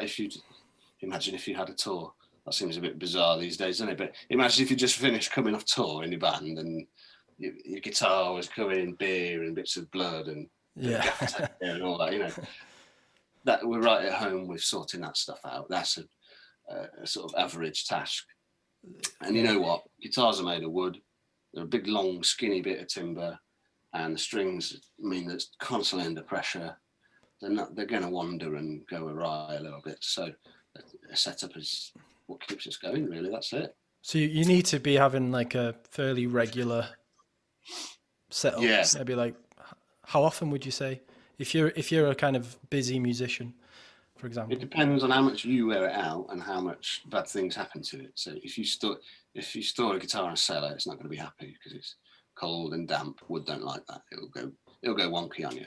imagine if you had a tour that seems a bit bizarre these days, doesn't it? But imagine if you just finished coming off tour in your band and your guitar was covered in beer and bits of blood and gaffer tape and all that, you know. That we're right at home with sorting that stuff out. That's a sort of average task. And you know what? Guitars are made of wood. They're a big, long, skinny bit of timber, and the strings mean that's constantly under pressure. They're going to wander and go awry a little bit. So a setup is what keeps us going, really. That's it. So you need to be having like a fairly regular setup. Yeah. Maybe like, how often would you say, if you're a kind of busy musician, for example? It depends on how much you wear it out and how much bad things happen to it. So if you store a guitar in a cellar, it's not going to be happy because it's cold and damp. Wood don't like that. It'll go wonky on you.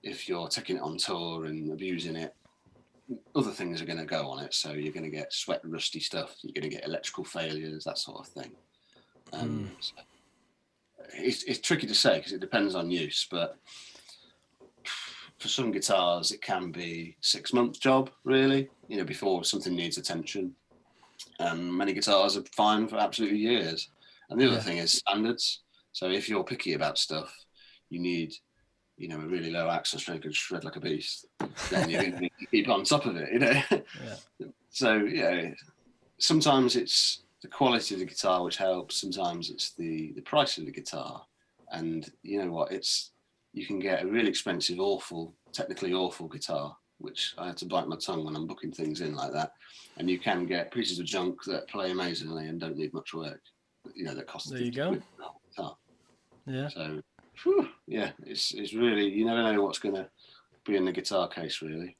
If you're taking it on tour and abusing it, other things are going to go on it. So you're going to get sweat, rusty stuff. You're going to get electrical failures, that sort of thing. So it's tricky to say because it depends on use. But for some guitars, it can be 6 month job, really, you know, before something needs attention. And many guitars are fine for absolutely years. And the other thing is standards. So if you're picky about stuff, you need, you know, a really low access strength and shred like a beast. Then you're going to need to keep on top of it, you know. So yeah, sometimes it's the quality of the guitar which helps. Sometimes it's the price of the guitar. And you know what? You can get a really expensive, technically awful guitar, which I had to bite my tongue when I'm booking things in like that. And you can get pieces of junk that play amazingly and don't need much work, you know, that cost. There you go. Guitar. Yeah. So, yeah, it's really, you never know what's going to be in the guitar case, really.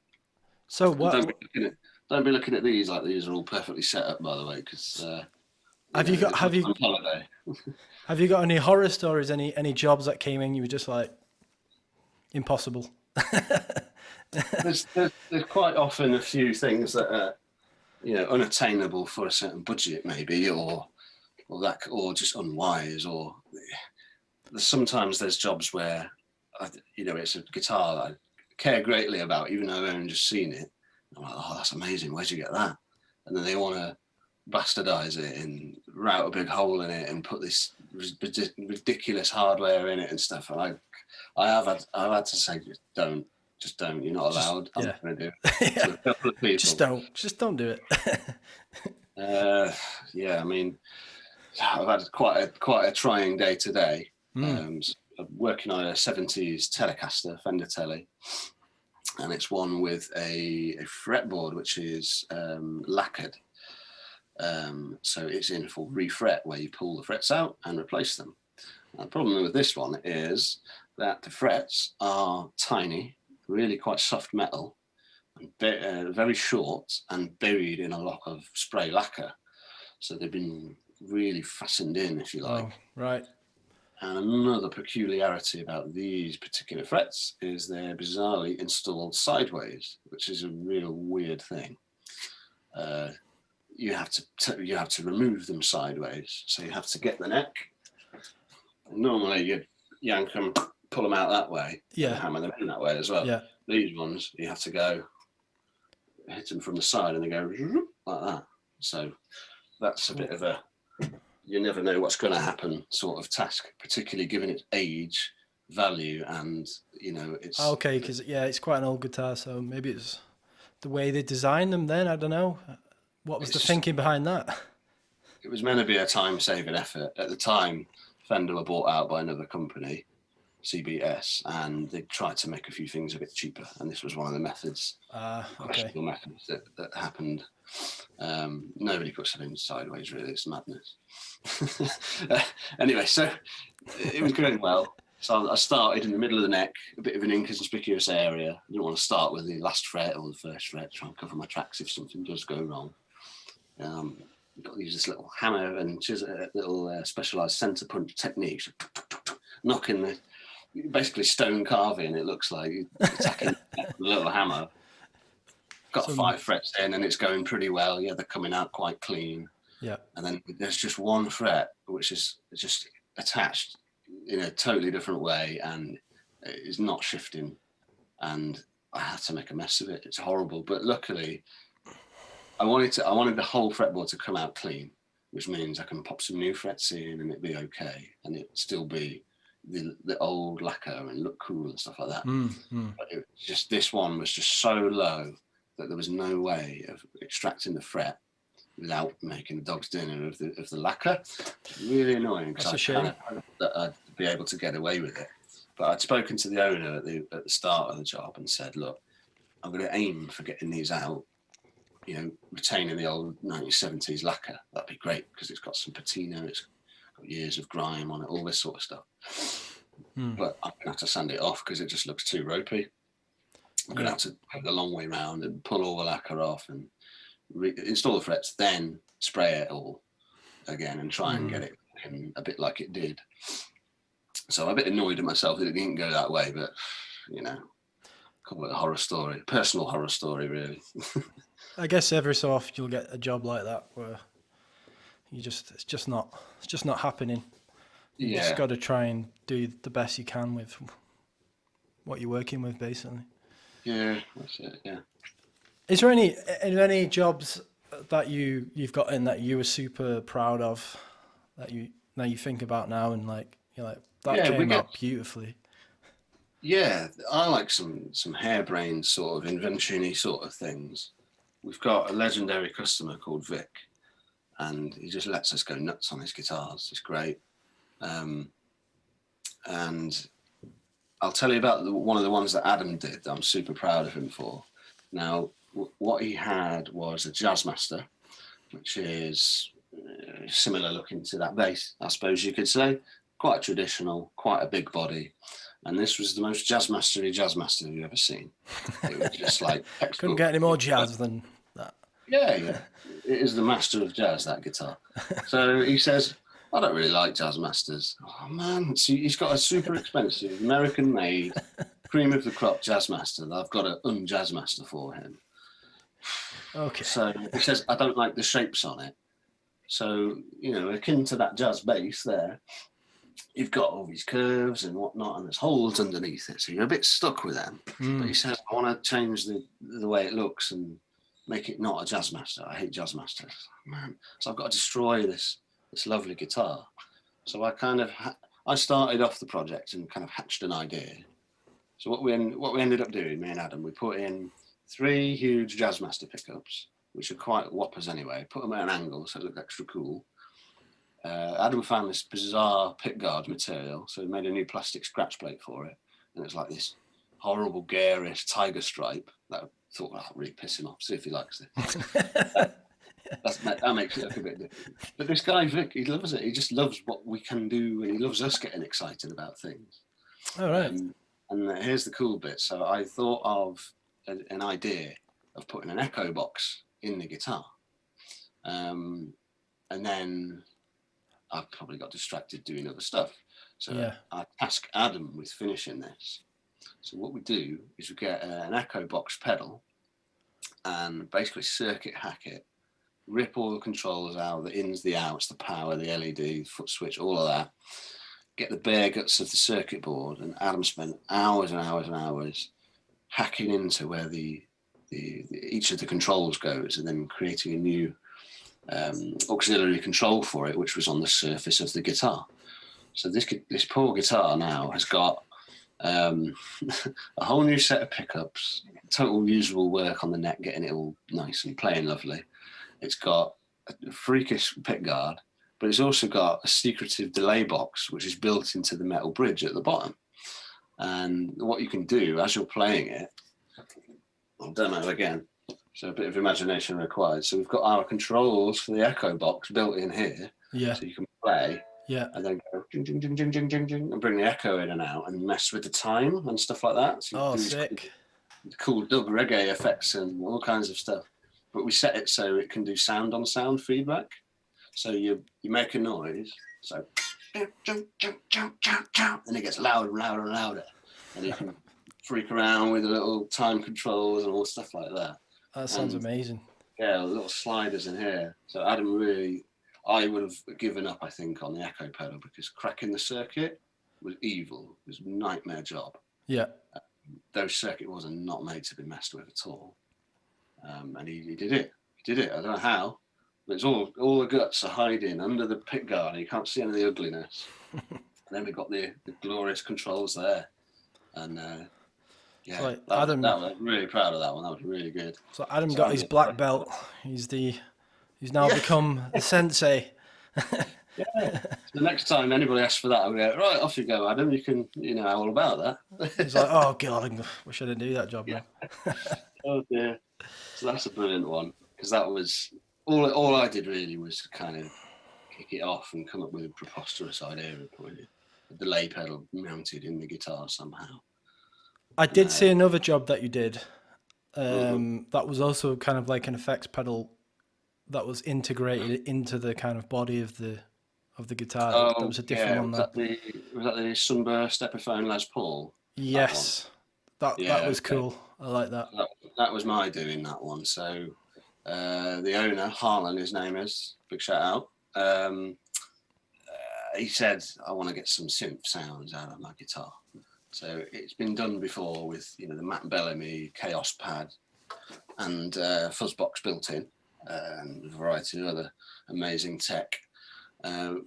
So what? Don't be looking at these like these are all perfectly set up, by the way, because have you got any horror stories? Any jobs that came in you were just like, impossible? there's quite often a few things that are, you know, unattainable for a certain budget, maybe, or just unwise, or sometimes there's jobs where, you know, it's a guitar that I care greatly about, even though I've only just seen it. I'm like, oh, that's amazing. Where'd you get that? And then they want to bastardize it and route a big hole in it and put this ridiculous hardware in it and stuff. And I've had to say, just don't. You're not allowed. I'm not going to do it. To a couple of people. Just don't do it. Yeah, I mean, I've had quite a trying day today. I'm working on a 70s Telecaster Fender Tele, and it's one with a fretboard which is lacquered. So it's in for refret, where you pull the frets out and replace them. Now, the problem with this one is that the frets are tiny, really quite soft metal, and very short and buried in a lot of spray lacquer. So they've been really fastened in, if you like. Oh, right. And another peculiarity about these particular frets is they're bizarrely installed sideways, which is a real weird thing. You have to remove them sideways, so you have to get the neck. Normally, you yank them, pull them out that way, and hammer them in that way as well. Yeah. These ones, you have to go hit them from the side, and they go like that. So that's a bit of a you never know what's going to happen sort of task, particularly given its age, value, and you know it's okay because it's quite an old guitar, so maybe it's the way they designed them. Then I don't know what was the thinking behind that. It was meant to be a time-saving effort. At the time, Fender were bought out by another company, CBS, and they tried to make a few things a bit cheaper, and this was one of the methods, questionable methods that happened. Nobody puts them in sideways, really. It's madness. Anyway, so it was going well. So I started in the middle of the neck, a bit of an inconspicuous area. I didn't want to start with the last fret or the first fret, try and cover my tracks if something does go wrong. You've got to use this little hammer and little specialised centre punch techniques, knocking the basically stone carving. It looks like attacking with a little hammer. Got 5 frets in, and it's going pretty well. Yeah, they're coming out quite clean. Yeah. And then there's just one fret which is just attached in a totally different way, and it's not shifting. And I had to make a mess of it. It's horrible, but luckily I wanted the whole fretboard to come out clean, which means I can pop some new frets in and it'd be okay, and it'd still be the old lacquer and look cool and stuff like that. But it just, this one was just so low that there was no way of extracting the fret without making the dog's dinner of the lacquer. Really annoying, That's a because I shame. kind of hoped that I'd be able to get away with it. But I'd spoken to the owner at the start of the job and said, look, I'm going to aim for getting these out, you know, retaining the old 1970s lacquer. That'd be great, because it's got some patina, it's got years of grime on it, all this sort of stuff. But I'm going to have to sand it off because it just looks too ropey. I'm going to have to go the long way round and pull all the lacquer off and install the frets, then spray it all again and try and get it a bit like it did. So I'm a bit annoyed at myself that it didn't go that way, but, you know, call it a horror story, personal horror story, really. I guess every so often you'll get a job like that where it's just not happening. You just got to try and do the best you can with what you're working with, basically. Yeah, that's it. Yeah. Is there any jobs that you've got in that you were super proud of, that you think about now and like you're like that came out beautifully? Yeah, I like some harebrained sort of invention-y sort of things. We've got a legendary customer called Vic, and he just lets us go nuts on his guitars. It's great. And I'll tell you about one of the ones that Adam did that I'm super proud of him for. Now, what he had was a Jazzmaster, which is similar looking to that bass, I suppose you could say. Quite traditional, quite a big body. And this was the most Jazzmaster you've ever seen. It was just like textbook. Couldn't get any more jazz than that. Yeah. It is the master of jazz, that guitar. So he says, I don't really like Jazzmasters. Oh, man. See, he's got a super expensive, American-made, cream of the crop Jazzmaster that I've got to un-Jazzmaster for him. Okay. So he says, I don't like the shapes on it. So, you know, akin to that jazz bass there, you've got all these curves and whatnot, and there's holes underneath it, so you're a bit stuck with them. But he says, I want to change the way it looks and make it not a Jazzmaster. I hate Jazzmasters. Man. So I've got to destroy this lovely guitar. So I kind of I started off the project and kind of hatched an idea. So what we ended up doing, me and Adam, we put in 3 huge Jazzmaster pickups, which are quite whoppers anyway. Put them at an angle so it looked extra cool. Adam found this bizarre pickguard material, so he made a new plastic scratch plate for it, and it's like this horrible garish tiger stripe that I thought, oh, really piss him off, see if he likes this. That makes it look a bit different. But this guy Vic, he loves it. He just loves what we can do, and he loves us getting excited about things. All right. And here's the cool bit. So I thought of an idea of putting an echo box in the guitar, and then I probably got distracted doing other stuff. So I tasked Adam with finishing this. So what we do is we get an echo box pedal and basically circuit hack it, rip all the controls out, the ins, the outs, the power, the LED, foot switch, all of that, get the bare guts of the circuit board, and Adam spent hours and hours and hours hacking into where the each of the controls goes, and then creating a new auxiliary control for it, which was on the surface of the guitar. So this poor guitar now has got a whole new set of pickups, total usual work on the neck, getting it all nice and playing lovely. It's got a freakish pickguard, but it's also got a secretive delay box, which is built into the metal bridge at the bottom. And what you can do as you're playing it, I'll demo again, so a bit of imagination required. So we've got our controls for the echo box built in here, so you can play, and then go ding, ding, ding, ding, ding, ding, ding, and bring the echo in and out and mess with the time and stuff like that. So sick. Cool Doug reggae effects and all kinds of stuff. But we set it so it can do sound on sound feedback. So you make a noise, so and it gets louder and louder and louder, and you can freak around with the little time controls and all stuff like that. That sounds amazing. Yeah, little sliders in here. So Adam really, I would have given up, I think, on the echo pedal, because cracking the circuit was evil. It was a nightmare job. Yeah. Those circuit boards are not made to be messed with at all. And he did it. did it. I don't know how, but it's all the guts are hiding under the pick guard. You can't see any of the ugliness. And then we got the glorious controls there, and yeah, like that Adam. was really proud of that one. That was really good. So Adam got his black belt. He's now become the sensei. Yeah. So the next time anybody asks for that, I'll go, right, off you go, Adam. You know all about that. He's like, oh god, I wish I didn't do that job Yeah. now. Oh dear. So that's a brilliant one, because that was all I did really was to kind of kick it off and come up with a preposterous idea of a delay pedal mounted in the guitar somehow. I did see another job that you did. Mm-hmm. That was also kind of like an effects pedal that was integrated into the kind of body of the guitar. That was a different one. Was that the Sunburst Epiphone Les Paul? Yes, that was cool. I like that. That was my doing, that one. So the owner, Harlan, his name is, big shout out. He said, I want to get some synth sounds out of my guitar. So it's been done before with, the Matt Bellamy Chaos pad and Fuzzbox built in, and a variety of other amazing tech.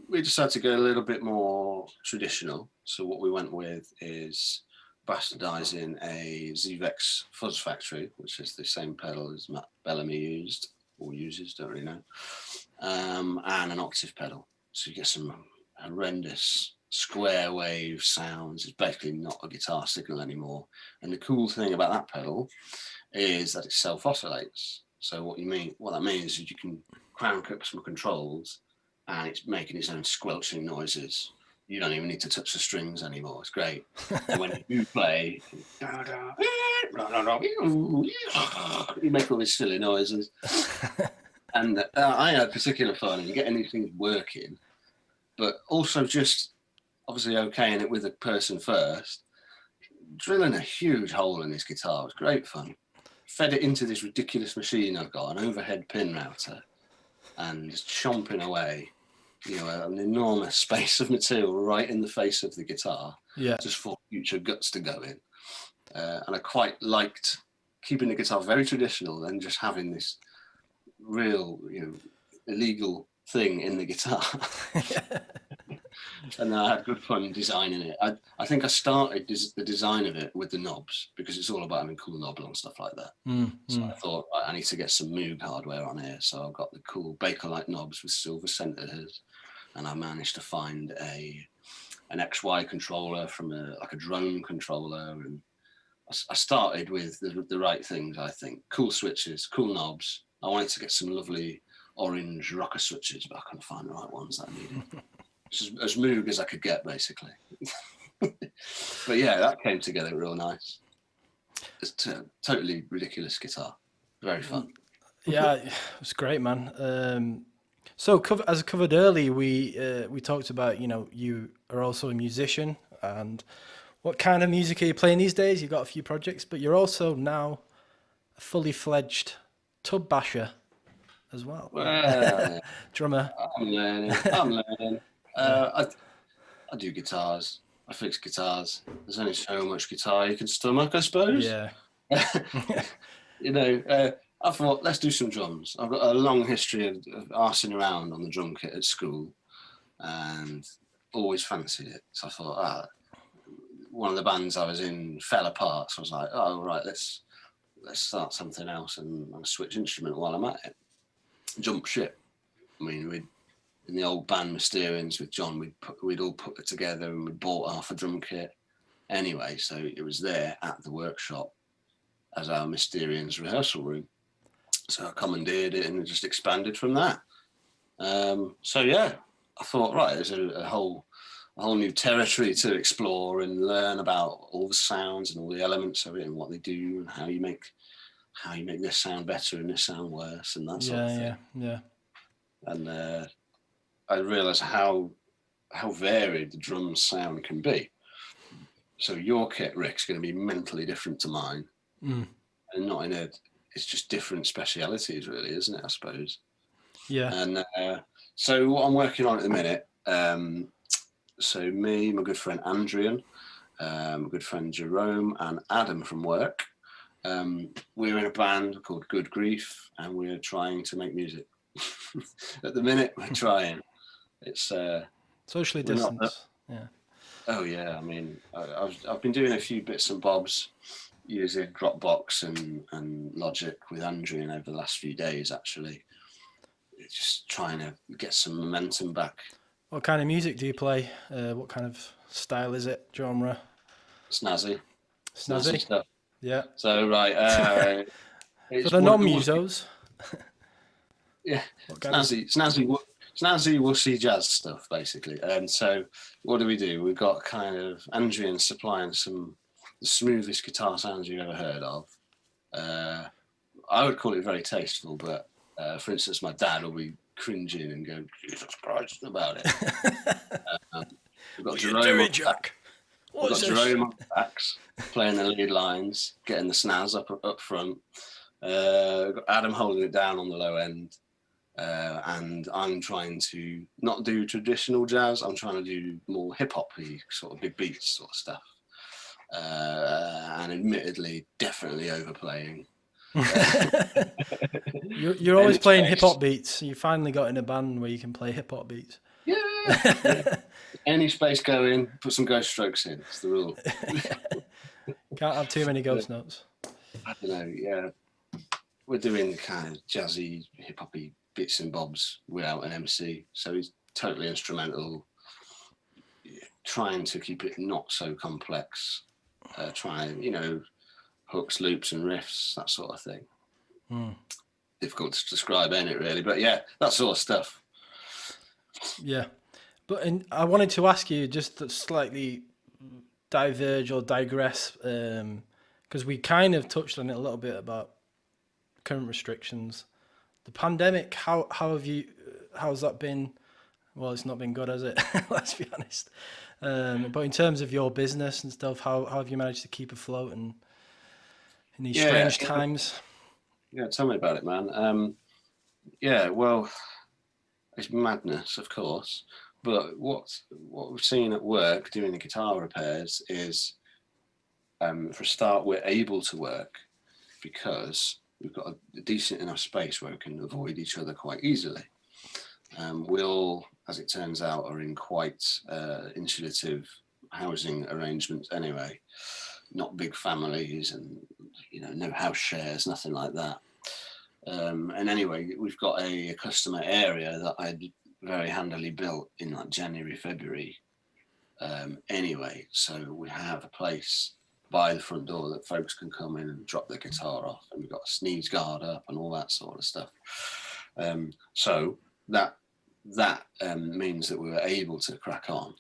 We decided to go a little bit more traditional. So what we went with is bastardizing a ZVEX Fuzz Factory, which is the same pedal as Matt Bellamy used or uses, don't really know, and an octave pedal. So you get some horrendous square wave sounds. It's basically not a guitar signal anymore. And the cool thing about that pedal is that it self-oscillates. So what that means is you can crank up some controls and it's making its own squelching noises. You don't even need to touch the strings anymore. It's great. And when you play, you make all these silly noises. And I had particular fun in getting these things working, but also just obviously okaying it with a person first, drilling a huge hole in this guitar. It was great fun. Fed it into this ridiculous machine I've got, an overhead pin router, and just chomping away, an enormous space of material right in the face of the guitar, just for future guts to go in. And I quite liked keeping the guitar very traditional and just having this real, illegal thing in the guitar. And I had good fun designing it. I think I started the design of it with the knobs, because it's all about having cool knobs and stuff like that. So I thought, I need to get some Moog hardware on here. So I got the cool Bakelite knobs with silver centers, and I managed to find an XY controller from a drone controller. And I started with the right things, I think. Cool switches, cool knobs. I wanted to get some lovely orange rocker switches, but I couldn't find the right ones that I needed. As Moog as I could get, basically. But yeah, that came together real nice. It's totally ridiculous guitar. Very fun. Yeah, it was great, man. So as covered early, we talked about, you are also a musician, and what kind of music are you playing these days? You've got a few projects, but you're also now a fully fledged tub basher as well. Drummer. I'm learning. I do guitars. I fix guitars. There's only so much guitar you can stomach, I suppose. Yeah. I thought, let's do some drums. I've got a long history of arsing around on the drum kit at school and always fancied it. So I thought, one of the bands I was in fell apart. So I was like, oh, right, let's start something else and switch instrument while I'm at it. Jump ship. I mean, in the old band Mysterians with John, we'd all put it together and we bought half a drum kit. Anyway, so it was there at the workshop as our Mysterians rehearsal room. So I commandeered it and it just expanded from that. So yeah, I thought, right, there's a whole new territory to explore and learn about all the sounds and all the elements of it and what they do and how you make this sound better and this sound worse and that sort of thing. Yeah. And I realised how varied the drum sound can be. So your kit, Rick, is going to be mentally different to mine, and not in it's just different specialities, really, isn't it? I suppose. Yeah. And so what I'm working on at the minute. So me, my good friend Andrian, my good friend Jerome, and Adam from work. We're in a band called Good Grief, and we're trying to make music. At the minute, we're trying. It's socially we're not. distanced. Yeah. Oh yeah, I mean, I've been doing a few bits and bobs using Dropbox and Logic with Andrew over the last few days. Actually, just trying to get some momentum back. What kind of music do you play? What kind of style is it? Genre? Snazzy Snazzy. stuff. Yeah. So right, For it's the non-musos. yeah, snazzy wussy jazz stuff basically. And so what do? We've got kind of Andrian supplying some the smoothest guitar sounds you've ever heard of. I would call it very tasteful, but for instance, my dad will be cringing and go, Jesus Christ, about it. We've got Jerome on Jack? We've got Jerome on sax, playing the lead lines, getting the snaz up front. We've got Adam holding it down on the low end. And I'm trying to not do traditional jazz. I'm trying to do more hip-hop-y, sort of big beats sort of stuff. And admittedly, definitely overplaying. You're always playing hip-hop beats. You finally got in a band where you can play hip-hop beats. Yeah. Any space go in, put some ghost strokes in. It's the rule. Can't have too many ghost notes. I don't know, yeah. We're doing kind of jazzy, hip-hoppy bits and bobs without an MC. So he's totally instrumental, trying to keep it not so complex. Trying, hooks, loops and riffs, that sort of thing. Difficult to describe, ain't it, really? But yeah, that sort of stuff. Yeah. But I wanted to ask you just to slightly diverge or digress, because we kind of touched on it a little bit about current restrictions. The pandemic, how's that been? Well, it's not been good, has it? Let's be honest. But in terms of your business and stuff, how have you managed to keep afloat in these strange times? Yeah, tell me about it, man. Well, it's madness, of course. But what we've seen at work doing the guitar repairs is, for a start, we're able to work because we've got a decent enough space where we can avoid each other quite easily. We all, as it turns out, are in quite insulative housing arrangements anyway, not big families and, no house shares, nothing like that. And anyway, we've got a customer area that I'd very handily built in like January, February. Anyway, so we have a place by the front door that folks can come in and drop their guitar off, and we've got a sneeze guard up and all that sort of stuff. So that means that we were able to crack on,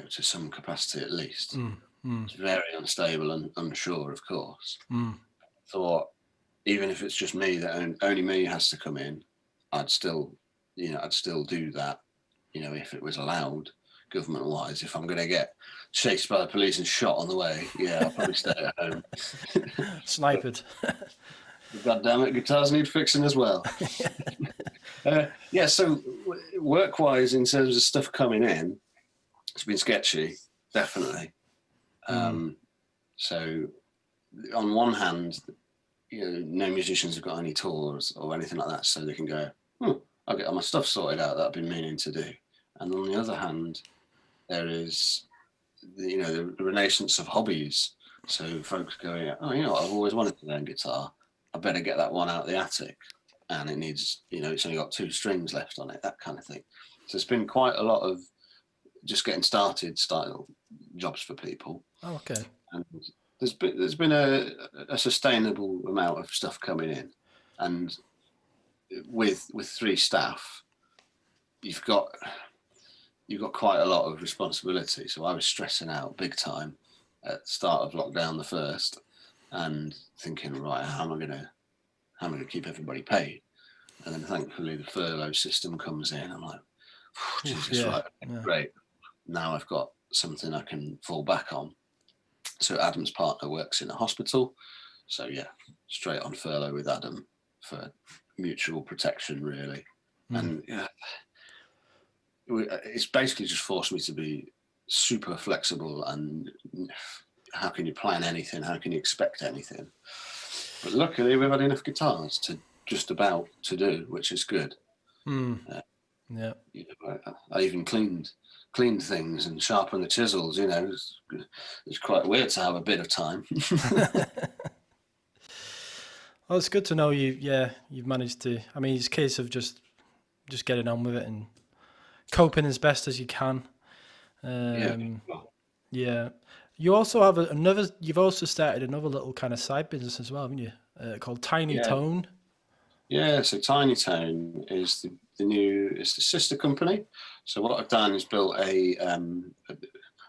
to some capacity at least. It's very unstable and unsure, of course. Thought, even if it's just me, that only me has to come in, I'd still do that, if it was allowed, government-wise. If I'm going to get chased by the police and shot on the way, I'll probably stay at home. Sniped. God damn it, guitars need fixing as well. So work-wise, in terms of stuff coming in, it's been sketchy, definitely. So on one hand, no musicians have got any tours or anything like that, so they can go, I'll get all my stuff sorted out that I've been meaning to do. And on the other hand, there is the renaissance of hobbies. So folks going, I've always wanted to learn guitar. I better get that one out of the attic. And it needs, it's only got 2 strings left on it, that kind of thing. So it's been quite a lot of just getting started style jobs for people. Oh, okay. And there's been a sustainable amount of stuff coming in. And with 3 staff, you've got quite a lot of responsibility. So I was stressing out big time at the start of lockdown, the first, and thinking, right, how am I going to keep everybody paid? And then thankfully the furlough system comes in. I'm like, Jesus, right, great. Now I've got something I can fall back on. So Adam's partner works in a hospital. So straight on furlough with Adam for mutual protection, really. And it's basically just forced me to be super flexible. And how can you plan anything? How can you expect anything? But luckily, we've had enough guitars to just about to do, which is good. Yeah. You know, I even cleaned things and sharpened the chisels. You know, it's quite weird to have a bit of time. Well, it's good to know you've managed to. I mean, it's a case of just getting on with it and coping as best as you can. Yeah. Yeah. You also have another. You've also started another little kind of side business as well, haven't you? Called Tiny Yeah. Tone. Yeah, so Tiny Tone is it's the sister company. So what I've done is built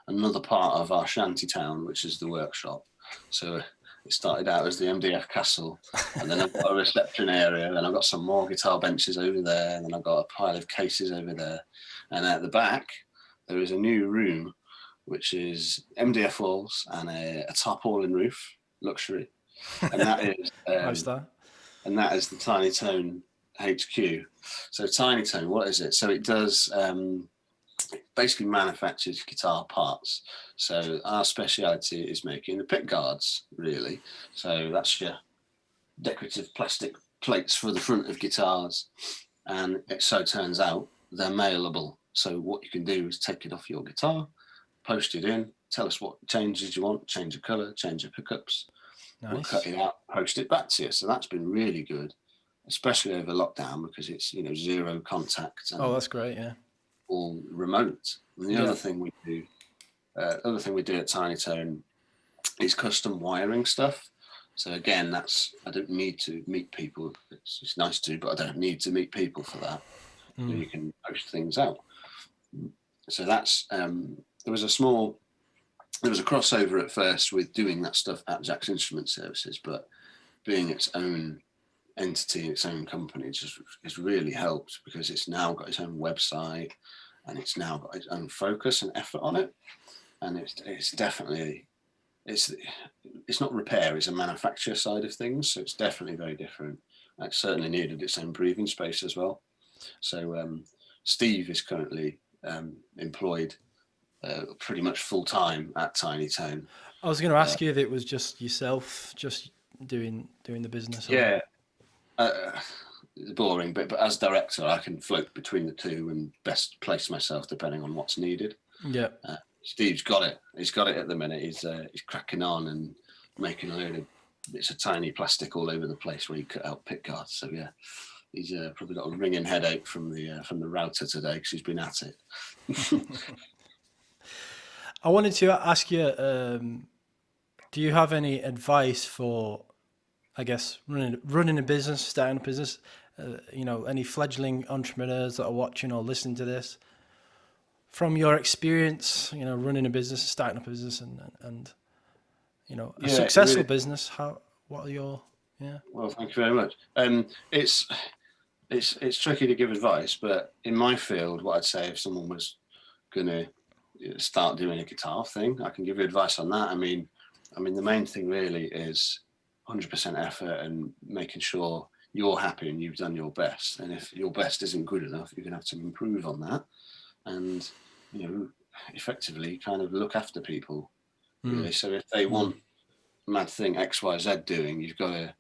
another part of our shanty town, which is the workshop. So it started out as the MDF castle, and then I've got a reception area, and I've got some more guitar benches over there, and then I've got a pile of cases over there. And at the back, there is a new room, which is MDF walls and a tarpaulin roof, luxury. And that is Lifestyle. and that is the Tiny Tone HQ. So Tiny Tone, what is it? So it does basically manufactures guitar parts. So our speciality is making the pick guards, really. So that's your decorative plastic plates for the front of guitars, and it so turns out they're mailable. So what you can do is take it off your guitar, post it in, tell us what changes you want, change the color, change the pickups. Nice. We'll cut it out, post it back to you. So that's been really good, especially over lockdown, because it's zero contact and that's great. Yeah. all remote. And the other thing we do, at Tiny Tone is custom wiring stuff. So again, I don't need to meet people. It's nice to, but I don't need to meet people for that. So you can post things out. So that's there was a crossover at first with doing that stuff at Jack's Instrument Services, but being its own entity, its own company, has really helped, because it's now got its own website and it's now got its own focus and effort on it. And it's definitely, it's not repair, it's a manufacture side of things. So it's definitely very different. And it certainly needed its own breathing space as well. So Steve is currently employed pretty much full time at Tiny Tone. I was going to ask you if it was just yourself, just doing the business. Yeah, boring, but as director, I can float between the two and best place myself depending on what's needed. Yeah. Steve's got it. He's got it at the minute. He's cracking on and making a load of bits of tiny plastic all over the place where he cut out pick guards. So yeah, he's probably got a ringing headache from the router today because he's been at it. I wanted to ask you, do you have any advice for, I guess, running a business, starting a business? Any fledgling entrepreneurs that are watching or listening to this, from your experience, running a business, starting a business, and a successful business. What are your Well, thank you very much. It's tricky to give advice, but in my field, what I'd say, if someone was going to start doing a guitar thing, I can give you advice on that. I mean, the main thing really is 100% effort and making sure you're happy and you've done your best. And if your best isn't good enough, you're going to have to improve on that. And, effectively kind of look after people. Really. So if they want mad thing X, Y, Z doing, you've got to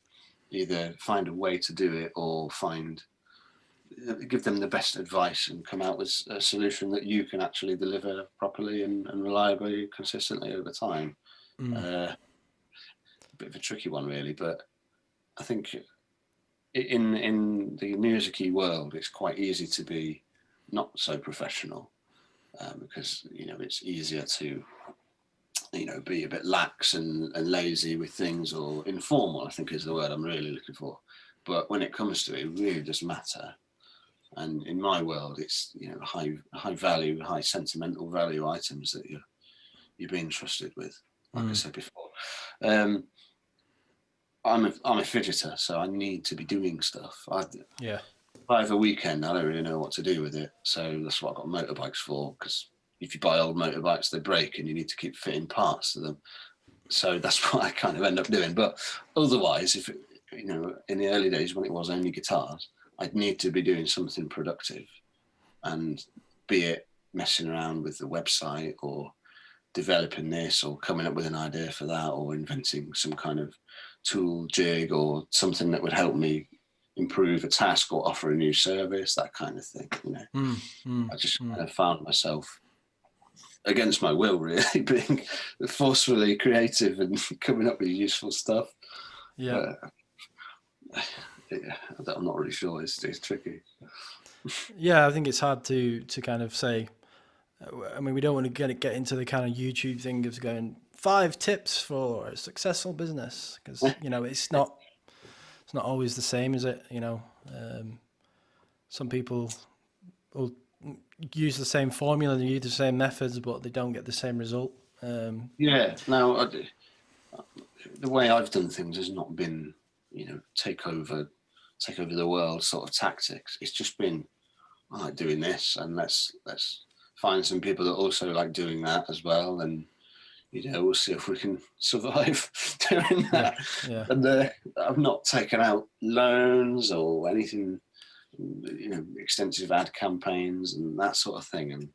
either find a way to do it or give them the best advice and come out with a solution that you can actually deliver properly and reliably, consistently over time. A bit of a tricky one, really, but I think in the music-y world, it's quite easy to be not so professional because it's easier to be a bit lax and lazy with things, or informal, I think is the word I'm really looking for. But when it comes to it, it really does matter. And in my world, it's high value, high sentimental value items that you're being trusted with. Like I said before, I'm a fidgeter, so I need to be doing stuff. If I have a weekend, I don't really know what to do with it. So that's what I've got motorbikes for, because if you buy old motorbikes, they break and you need to keep fitting parts to them. So that's what I kind of end up doing. But otherwise, if in the early days when it was only guitars, I'd need to be doing something productive, and be it messing around with the website or developing this or coming up with an idea for that or inventing some kind of tool, jig, or something that would help me improve a task or offer a new service, that kind of thing. I just kind of found myself, against my will, really, being forcefully creative and coming up with useful stuff. Yeah. I'm not really sure. It's tricky. Yeah, I think it's hard to kind of say. I mean, we don't want to get into the kind of YouTube thing of going 5 tips for a successful business, because it's not always the same, is it? Some people will use the same formula, they use the same methods, but they don't get the same result. Now the way I've done things has not been, take over the world sort of tactics. It's just been, I like doing this, and let's find some people that also like doing that as well, and we'll see if we can survive doing that. Yeah. And I've not taken out loans or anything, extensive ad campaigns and that sort of thing. And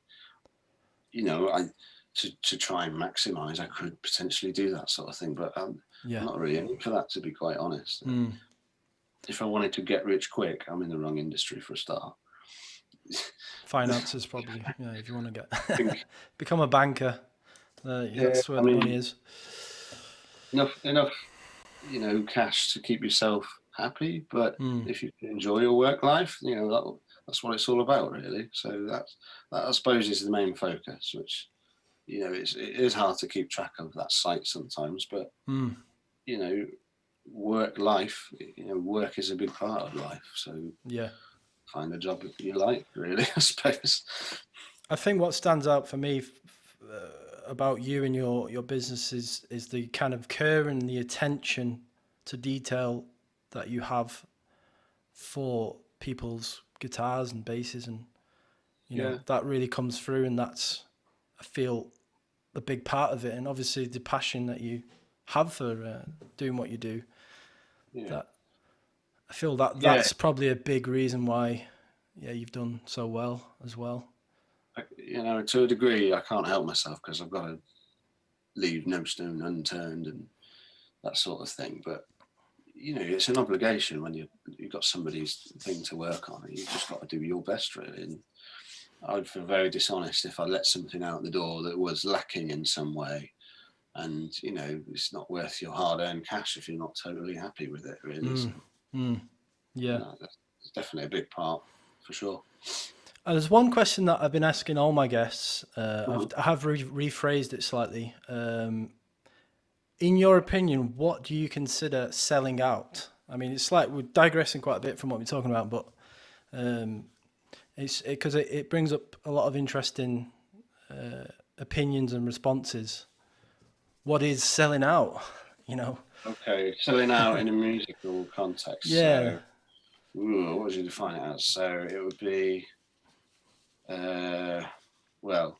to try and maximize, I could potentially do that sort of thing, but I'm not really in for that, to be quite honest. If I wanted to get rich quick, I'm in the wrong industry for a start. Finances, probably. Yeah, if you want to get become a banker, that's where the money is. Enough, cash to keep yourself happy, but if you enjoy your work life, that's what it's all about, really. So that I suppose is the main focus, which it is hard to keep track of that sight sometimes, but work life, work is a big part of life. So find a job you like, really, I suppose. I think what stands out for me about you and your business is the kind of care and the attention to detail that you have for people's guitars and basses, and that really comes through, and that's, I feel, a big part of it. And obviously the passion that you have for doing what you do, that I feel that's probably a big reason why you've done so well as well. To a degree, I can't help myself because I've got to leave no stone unturned and that sort of thing. But it's an obligation when you've got somebody's thing to work on. You just got to do your best, really. And I'd feel very dishonest if I let something out the door that was lacking in some way. And it's not worth your hard-earned cash if you're not totally happy with it, really. It's definitely a big part, for sure. There's one question that I've been asking all my guests. I have rephrased it slightly. In your opinion, what do you consider selling out? I mean, it's like we're digressing quite a bit from what we're talking about, but it's because it brings up a lot of interesting opinions and responses. What is selling out? Okay, selling out in a musical context. Yeah. So, what would you define it as? So it would be, well,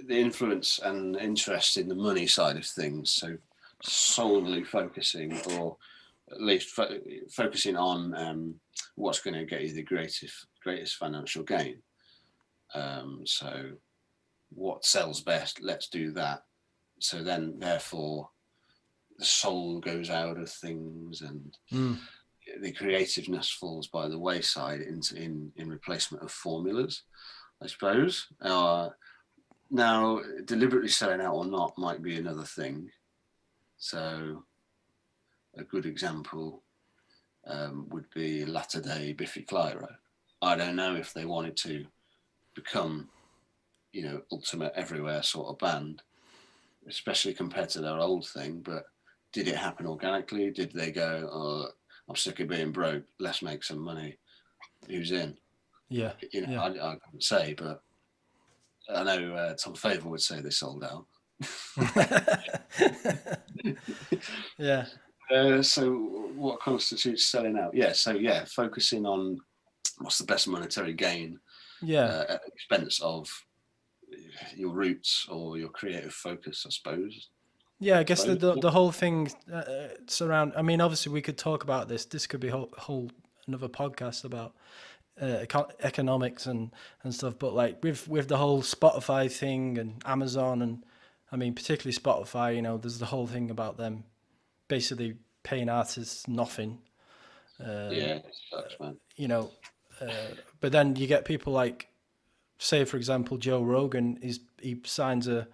the influence and interest in the money side of things. So solely focusing, or at least focusing on what's going to get you the greatest financial gain. So what sells best? Let's do that. So then, therefore, the soul goes out of things, and the creativeness falls by the wayside in replacement of formulas, I suppose. Now, deliberately selling out or not might be another thing. So a good example would be latter day Biffy Clyro. I don't know if they wanted to become, ultimate everywhere sort of band, especially compared to their old thing, but did it happen organically? Did they go, oh, I'm sick of being broke, let's make some money, who's in? Yeah. I couldn't say, but I know Tom Favor would say they sold out. Yeah. So what constitutes selling out? Focusing on what's the best monetary gain at the expense of your roots or your creative focus, I suppose. Yeah, I guess the whole thing surround. I mean, obviously, we could talk about this. This could be whole another podcast about economics and stuff. But like with the whole Spotify thing and Amazon, and I mean particularly Spotify, there's the whole thing about them basically paying artists nothing. Yeah, it sucks, man. You know, but then you get people like, say for example, Joe Rogan. He signs a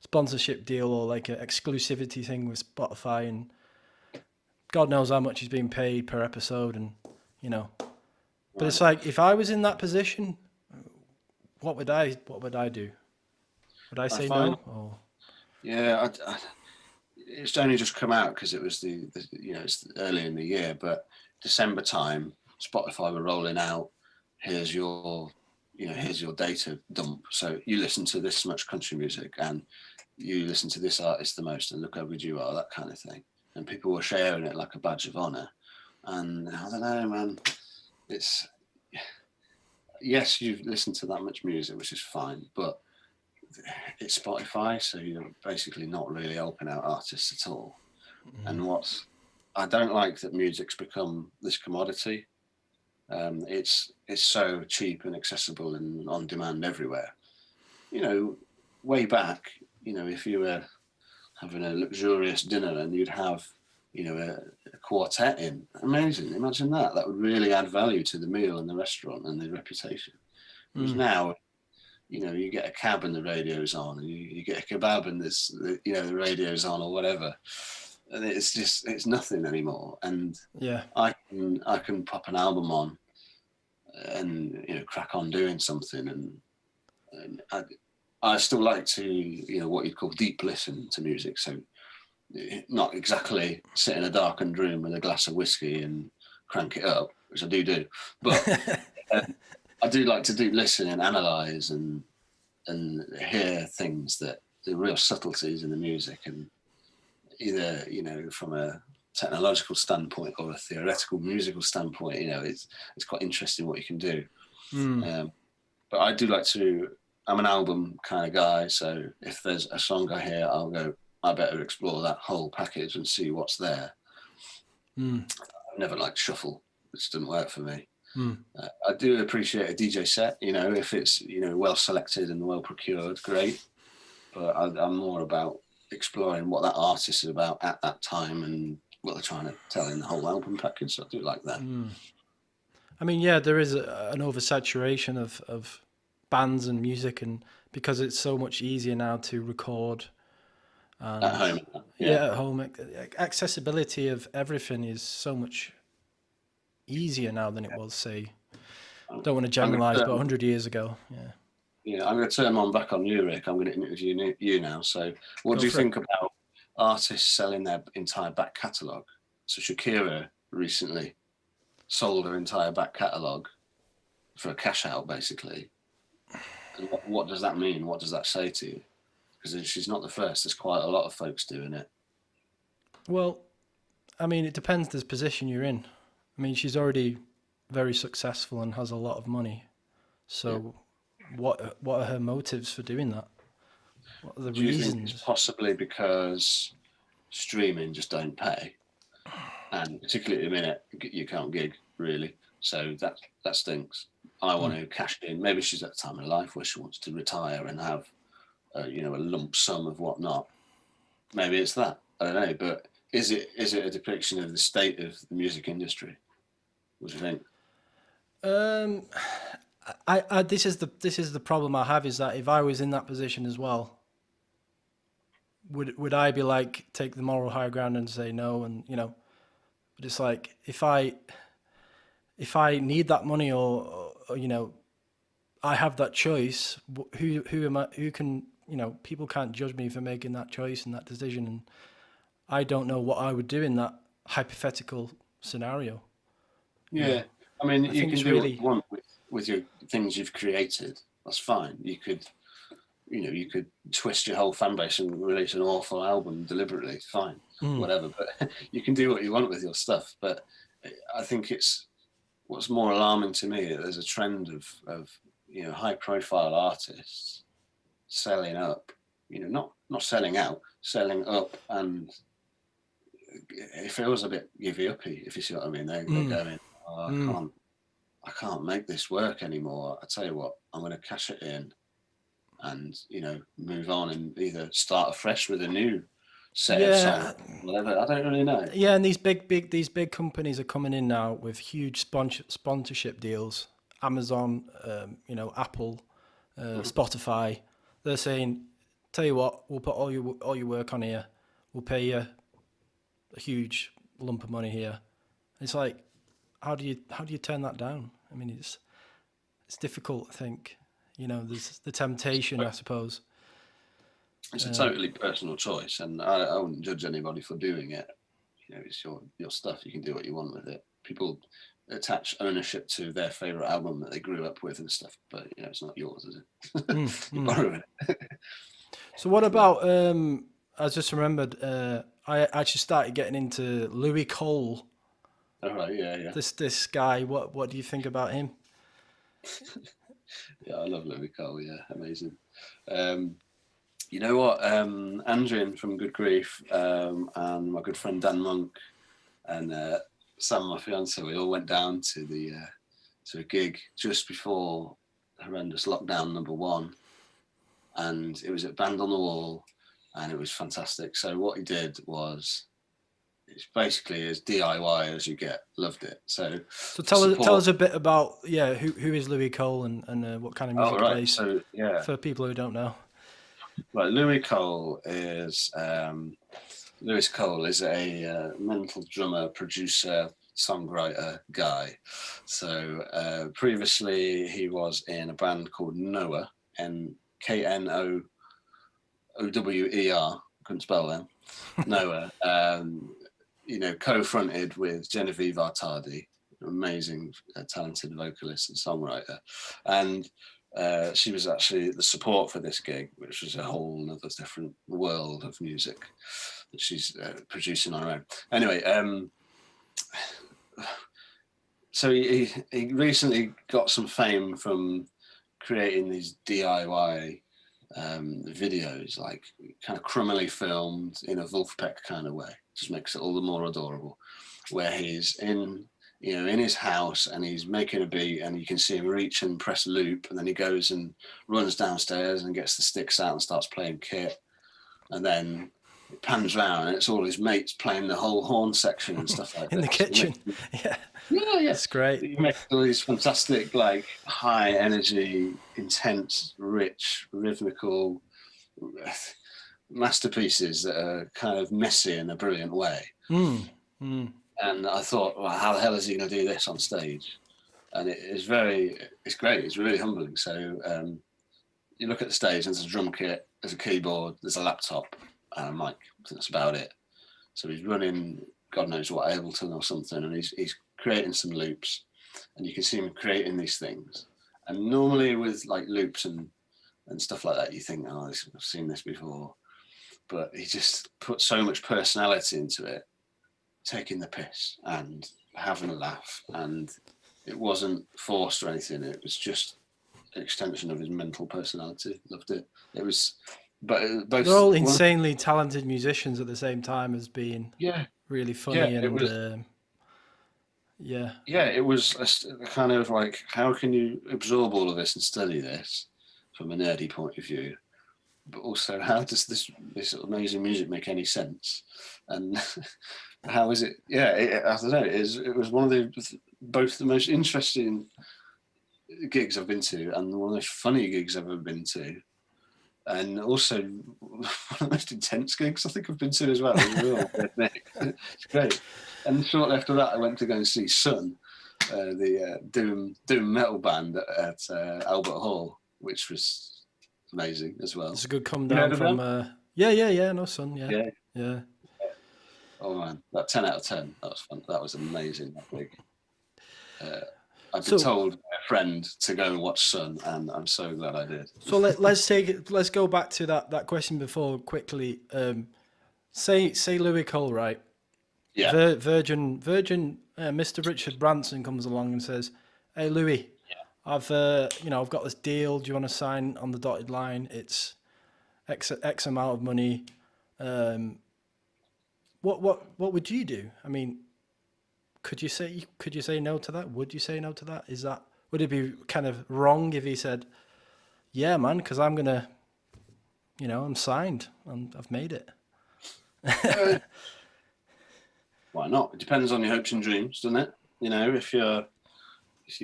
sponsorship deal or like an exclusivity thing with Spotify, and God knows how much he's being paid per episode, and you know. But it's like, if I was in that position, what would I do? Would I say find, no? Or yeah, it's only just come out because it was it's early in the year, but December time, Spotify were rolling out, here's your data dump. So you listen to this much country music and you listen to this artist the most, and look how good you are, that kind of thing. And people were sharing it like a badge of honor. And I don't know, man, it's, yes, you've listened to that much music, which is fine, but it's Spotify, so you're basically not really helping out artists at all. And I don't like that music's become this commodity. It's so cheap and accessible and on demand everywhere. Way back, if you were having a luxurious dinner and you'd have, a quartet in, amazing. Imagine that. That would really add value to the meal and the restaurant and the reputation. Whereas now, you get a cab and the radio's on, and you get a kebab and the radio's on or whatever. And it's nothing anymore. And yeah, I can pop an album on and crack on doing something, and I still like to what you'd call deep listen to music. So not exactly sit in a darkened room with a glass of whiskey and crank it up, which I do, but I do like to deep listen and analyze and hear things, that the real subtleties in the music, and either from a technological standpoint or a theoretical musical standpoint, it's quite interesting what you can do. But I do like to, I'm an album kind of guy, so if there's a song I hear, I'll go, I better explore that whole package and see what's there. I've never liked shuffle, which didn't work for me. I do appreciate a DJ set, if it's well selected and well procured, great. But I'm more about exploring what that artist is about at that time and what they're trying to tell in the whole album package. So I do like that. I mean, yeah, there is an oversaturation of bands and music, and because it's so much easier now to record. And At home, at home, accessibility of everything is so much easier now than it was, say, don't want to generalize, but 100 years ago. I'm going to turn mine back on you, Rick. I'm going to interview you now. So what do you think about artists selling their entire back catalogue? So Shakira recently sold her entire back catalogue for a cash out, basically. And what does that mean? What does that say to you? Because she's not the first. There's quite a lot of folks doing it. Well, I mean, it depends the position you're in. I mean, she's already very successful and has a lot of money. So what are her motives for doing that? What are the reasons? You think it's possibly because streaming just don't pay? And particularly at the minute, you can't gig, really. So that stinks. I want to cash in. Maybe she's at the time of life where she wants to retire and have a lump sum of whatnot. Maybe it's that. I don't know. But is it a depiction of the state of the music industry? What do you think? This is the problem I have, is that if I was in that position as well, would I be like, take the moral high ground and say no? And but it's like, if I need that money, or I have that choice, who am I? Who can, people can't judge me for making that choice and that decision, and I don't know what I would do in that hypothetical scenario. Yeah, I mean, you can do what you want with your things you've created. That's fine. You could twist your whole fan base and release an awful album deliberately. Fine, whatever. But you can do what you want with your stuff. But I think what's more alarming to me. There's a trend of high-profile artists selling up. Not selling out, selling up, and it feels a bit givey-uppy, if you see what I mean. They're going, I can't make this work anymore. I tell you what, I'm going to cash it in and move on and either start afresh with a new set of songs, Yeah, whatever. I don't really know. yeah, and these big companies are coming in now with huge sponsorship deals. Amazon, Apple, Mhm. Spotify. They're saying, "Tell you what, we'll put all your work on here. We'll pay you a huge lump of money here." It's like, how do you turn that down? I mean, it's difficult. I think there's the temptation, I suppose. It's a totally personal choice, and I wouldn't judge anybody for doing it. It's your stuff. You can do what you want with it. People attach ownership to their favorite album that they grew up with and stuff, but it's not yours, is it? You borrow it. So what about? I just remembered. I actually started getting into Louis Cole. All right, yeah. This guy. What do you think about him? Yeah, I love Louis Cole. Yeah, amazing. Um, you know what? Andrin from Good Grief and my good friend Dan Monk and Sam, my fiance, we all went down to the to a gig just before horrendous lockdown #1, and it was at Band on the Wall, and it was fantastic. So what he did was, it's basically as DIY as you get. Loved it. So So tell support. us a bit about who is Louis Cole and what kind of music Oh he right. plays So yeah, for people who don't know. right. Louis Cole is a mental drummer, producer, songwriter guy. So previously he was in a band called Noah, Knower. Couldn't spell them. Noah. Co-fronted with Genevieve Artadi, amazing, talented vocalist and songwriter, and she was actually the support for this gig, which was a whole other different world of music that she's producing on her own. Anyway, so he recently got some fame from creating these DIY videos, like kind of crummily filmed in a Wolfpack kind of way. Just makes it all the more adorable. Where he's in his house and he's making a beat, and you can see him reach and press loop, and then he goes and runs downstairs and gets the sticks out and starts playing kit, and then it pans round and it's all his mates playing the whole horn section and stuff like In the this. kitchen. Yeah, Yeah. it's great. He makes all these fantastic, like high energy, intense, rich, rhythmical masterpieces that are kind of messy in a brilliant way. And I thought, well, how the hell is he going to do this on stage? And it's great. It's really humbling. So you look at the stage, and there's a drum kit, there's a keyboard, there's a laptop, and a mic. That's about it. So he's running, God knows what, Ableton or something, and he's creating some loops, and you can see him creating these things. And normally with like loops and stuff like that, you think, oh, I've seen this before. But he just put so much personality into it, taking the piss and having a laugh, and it wasn't forced or anything. It was just an extension of his mental personality. Loved it. It was, but both. They're all insanely talented musicians at the same time as being Yeah, really yeah. funny It and was. yeah. Yeah, it was a kind of like, how can you absorb all of this and study this from a nerdy point of view, but also how does this amazing music make any sense, and how is it? Yeah, I don't know. It was one of both the most interesting gigs I've been to and one of the most funny gigs I've ever been to, and also one of the most intense gigs I think I've been to as well. It's great. And shortly after that, I went to go and see Sun, the doom metal band at Albert Hall, which was amazing as well. It's a good come You heard down of from them? yeah, no Sun, yeah. Yeah. Yeah. Oh man, that 10 out of 10. That was fun. That was amazing. That gig. I've been So told by a friend to go and watch Sun, and I'm so glad I did. so let's go back to that question before quickly. Say Louis Cole, right? Yeah. Virgin Mr. Richard Branson comes along and says, "Hey Louis, I've got this deal. Do you want to sign on the dotted line? It's X amount of money." What would you do? I mean, could you say no to that? Would you say no to that? Would it be kind of wrong if he said, "Yeah, man, because I'm gonna, I'm signed and I've made it." Uh, why not? It depends on your hopes and dreams, doesn't it? You know, if you're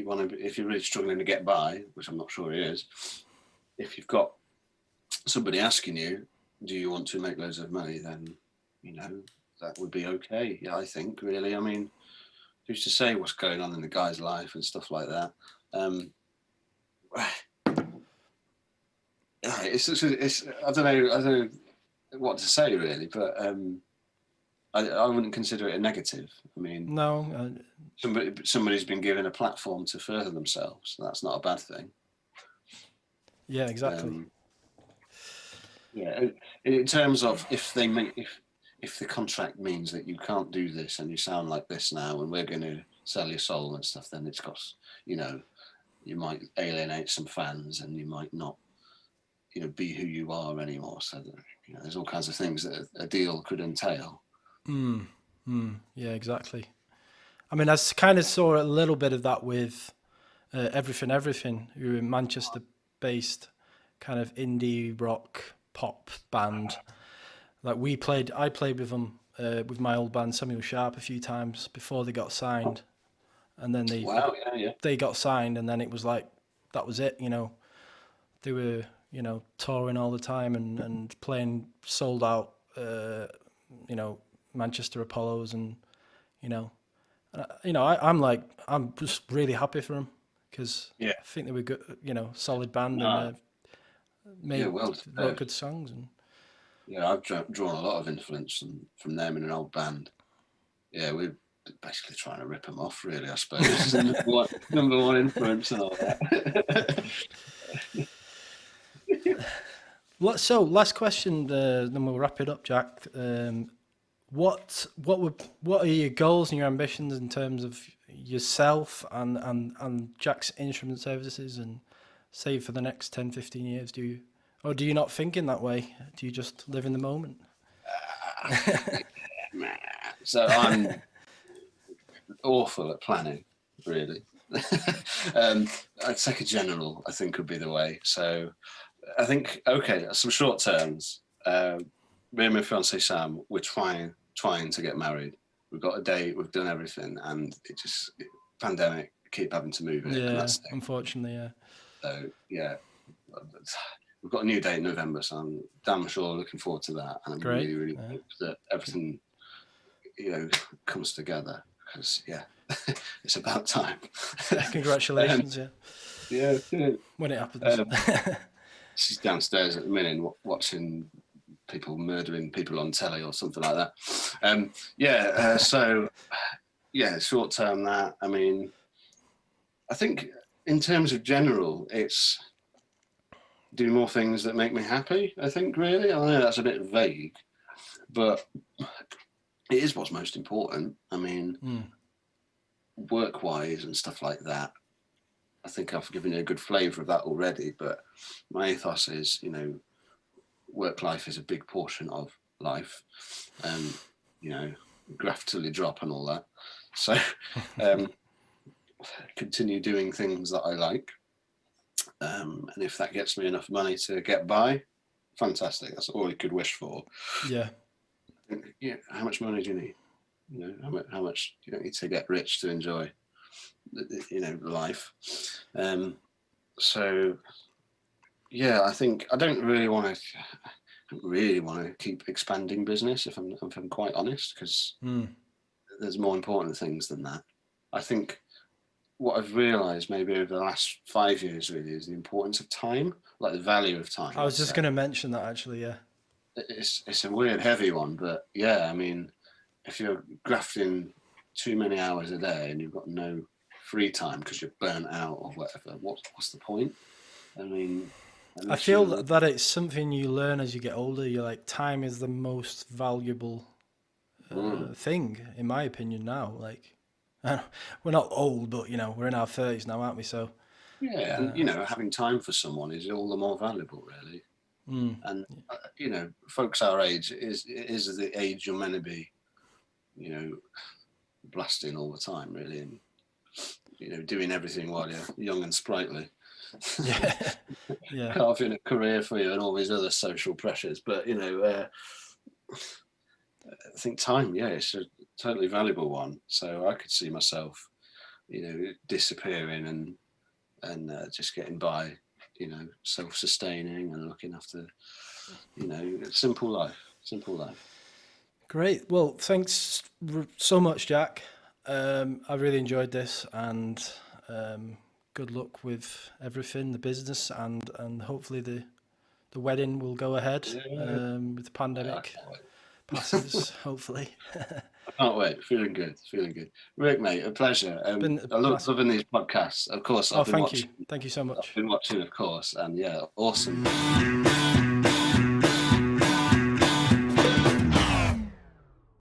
really struggling to get by, which I'm not sure it is, if you've got somebody asking you, do you want to make loads of money, then that would be okay. Yeah, I think really. I mean, who's to say what's going on in the guy's life and stuff like that? It's I don't know what to say really, but I wouldn't consider it a negative. I mean, No. Somebody's been given a platform to further themselves. That's not a bad thing. Yeah, exactly. Yeah, in terms of if the contract means that you can't do this and you sound like this now, and we're going to sell your soul and stuff, then it's got, you might alienate some fans, and you might not, be who you are anymore. So that, there's all kinds of things that a deal could entail. Yeah, exactly. I mean, I kind of saw a little bit of that with Everything, who are a Manchester-based kind of indie rock pop band. Like I played with them with my old band Samuel Sharp a few times before they got signed, and then Wow, yeah. they got signed, and then it was like that was it. They were touring all the time and playing sold out. Manchester Apollos, and you know, I'm just really happy for them because Yeah. I think they were good, solid band, No. and made Well, wrote good songs. And yeah, I've drawn a lot of influence from them in an old band. Yeah, we're basically trying to rip them off, really, I suppose. number one influence and all that. so, last question, then we'll wrap it up, Jack. What are your goals and your ambitions in terms of yourself and Jack's instrument services, and say for the next 10, 15 years? Or do you not think in that way? Do you just live in the moment? So I'm awful at planning, really. I'd say a general, I think, would be the way. So I think, okay, some short terms. Me and my fiance Sam, we're trying to get married. We've got a date, we've done everything, and pandemic, keep having to move it, and Yeah, that's it. unfortunately, yeah. So yeah, we've got a new date in November, so I'm damn sure looking forward to that, and I Great. really hope that everything comes together, because it's about time. Congratulations, Yeah, when it happens. she's downstairs at the minute watching people murdering people on telly or something like that. So short term that. I mean, I think in terms of general, it's do more things that make me happy. I think really. I know that's a bit vague, but it is what's most important. I mean, work-wise and stuff like that. I think I've given you a good flavour of that already, but my ethos is, work life is a big portion of life, and graft till you drop and all that. So continue doing things that I like, and if that gets me enough money to get by, fantastic. That's all you could wish for. Yeah. How much money do you need? How much you don't need to get rich to enjoy life. So I think I don't really want to keep expanding business, if I'm quite honest, because there's more important things than that. I think what I've realized maybe over the last 5 years really is the importance of time, like the value of time. I was just going to mention that, actually. Yeah, it's a weird heavy one, but I mean, if you're grafting too many hours a day and you've got no free time because you're burnt out or whatever, what's the point? I mean, I feel that it's something you learn as you get older. You're like, time is the most valuable thing, in my opinion. Now, like, we're not old, but we're in our 30s now, aren't we? So and having time for someone is all the more valuable, really. And folks our age is the age you're meant to be, blasting all the time, really, and doing everything while you're young and sprightly. Yeah. Carving a career for you and all these other social pressures, but I think time, yeah, it's a totally valuable one. So I could see myself, disappearing and just getting by, self-sustaining and looking after, simple life, simple life. Great. Well, thanks so much, Jack. I really enjoyed this, and good luck with everything, the business, and hopefully the wedding will go ahead with the pandemic passes, hopefully. I can't wait. Feeling good. Feeling good. Rick, mate, a pleasure. I love loving these podcasts. Of course, Oh, I've been thank you. watching. Thank you so I've much. been watching, of course, and yeah, awesome.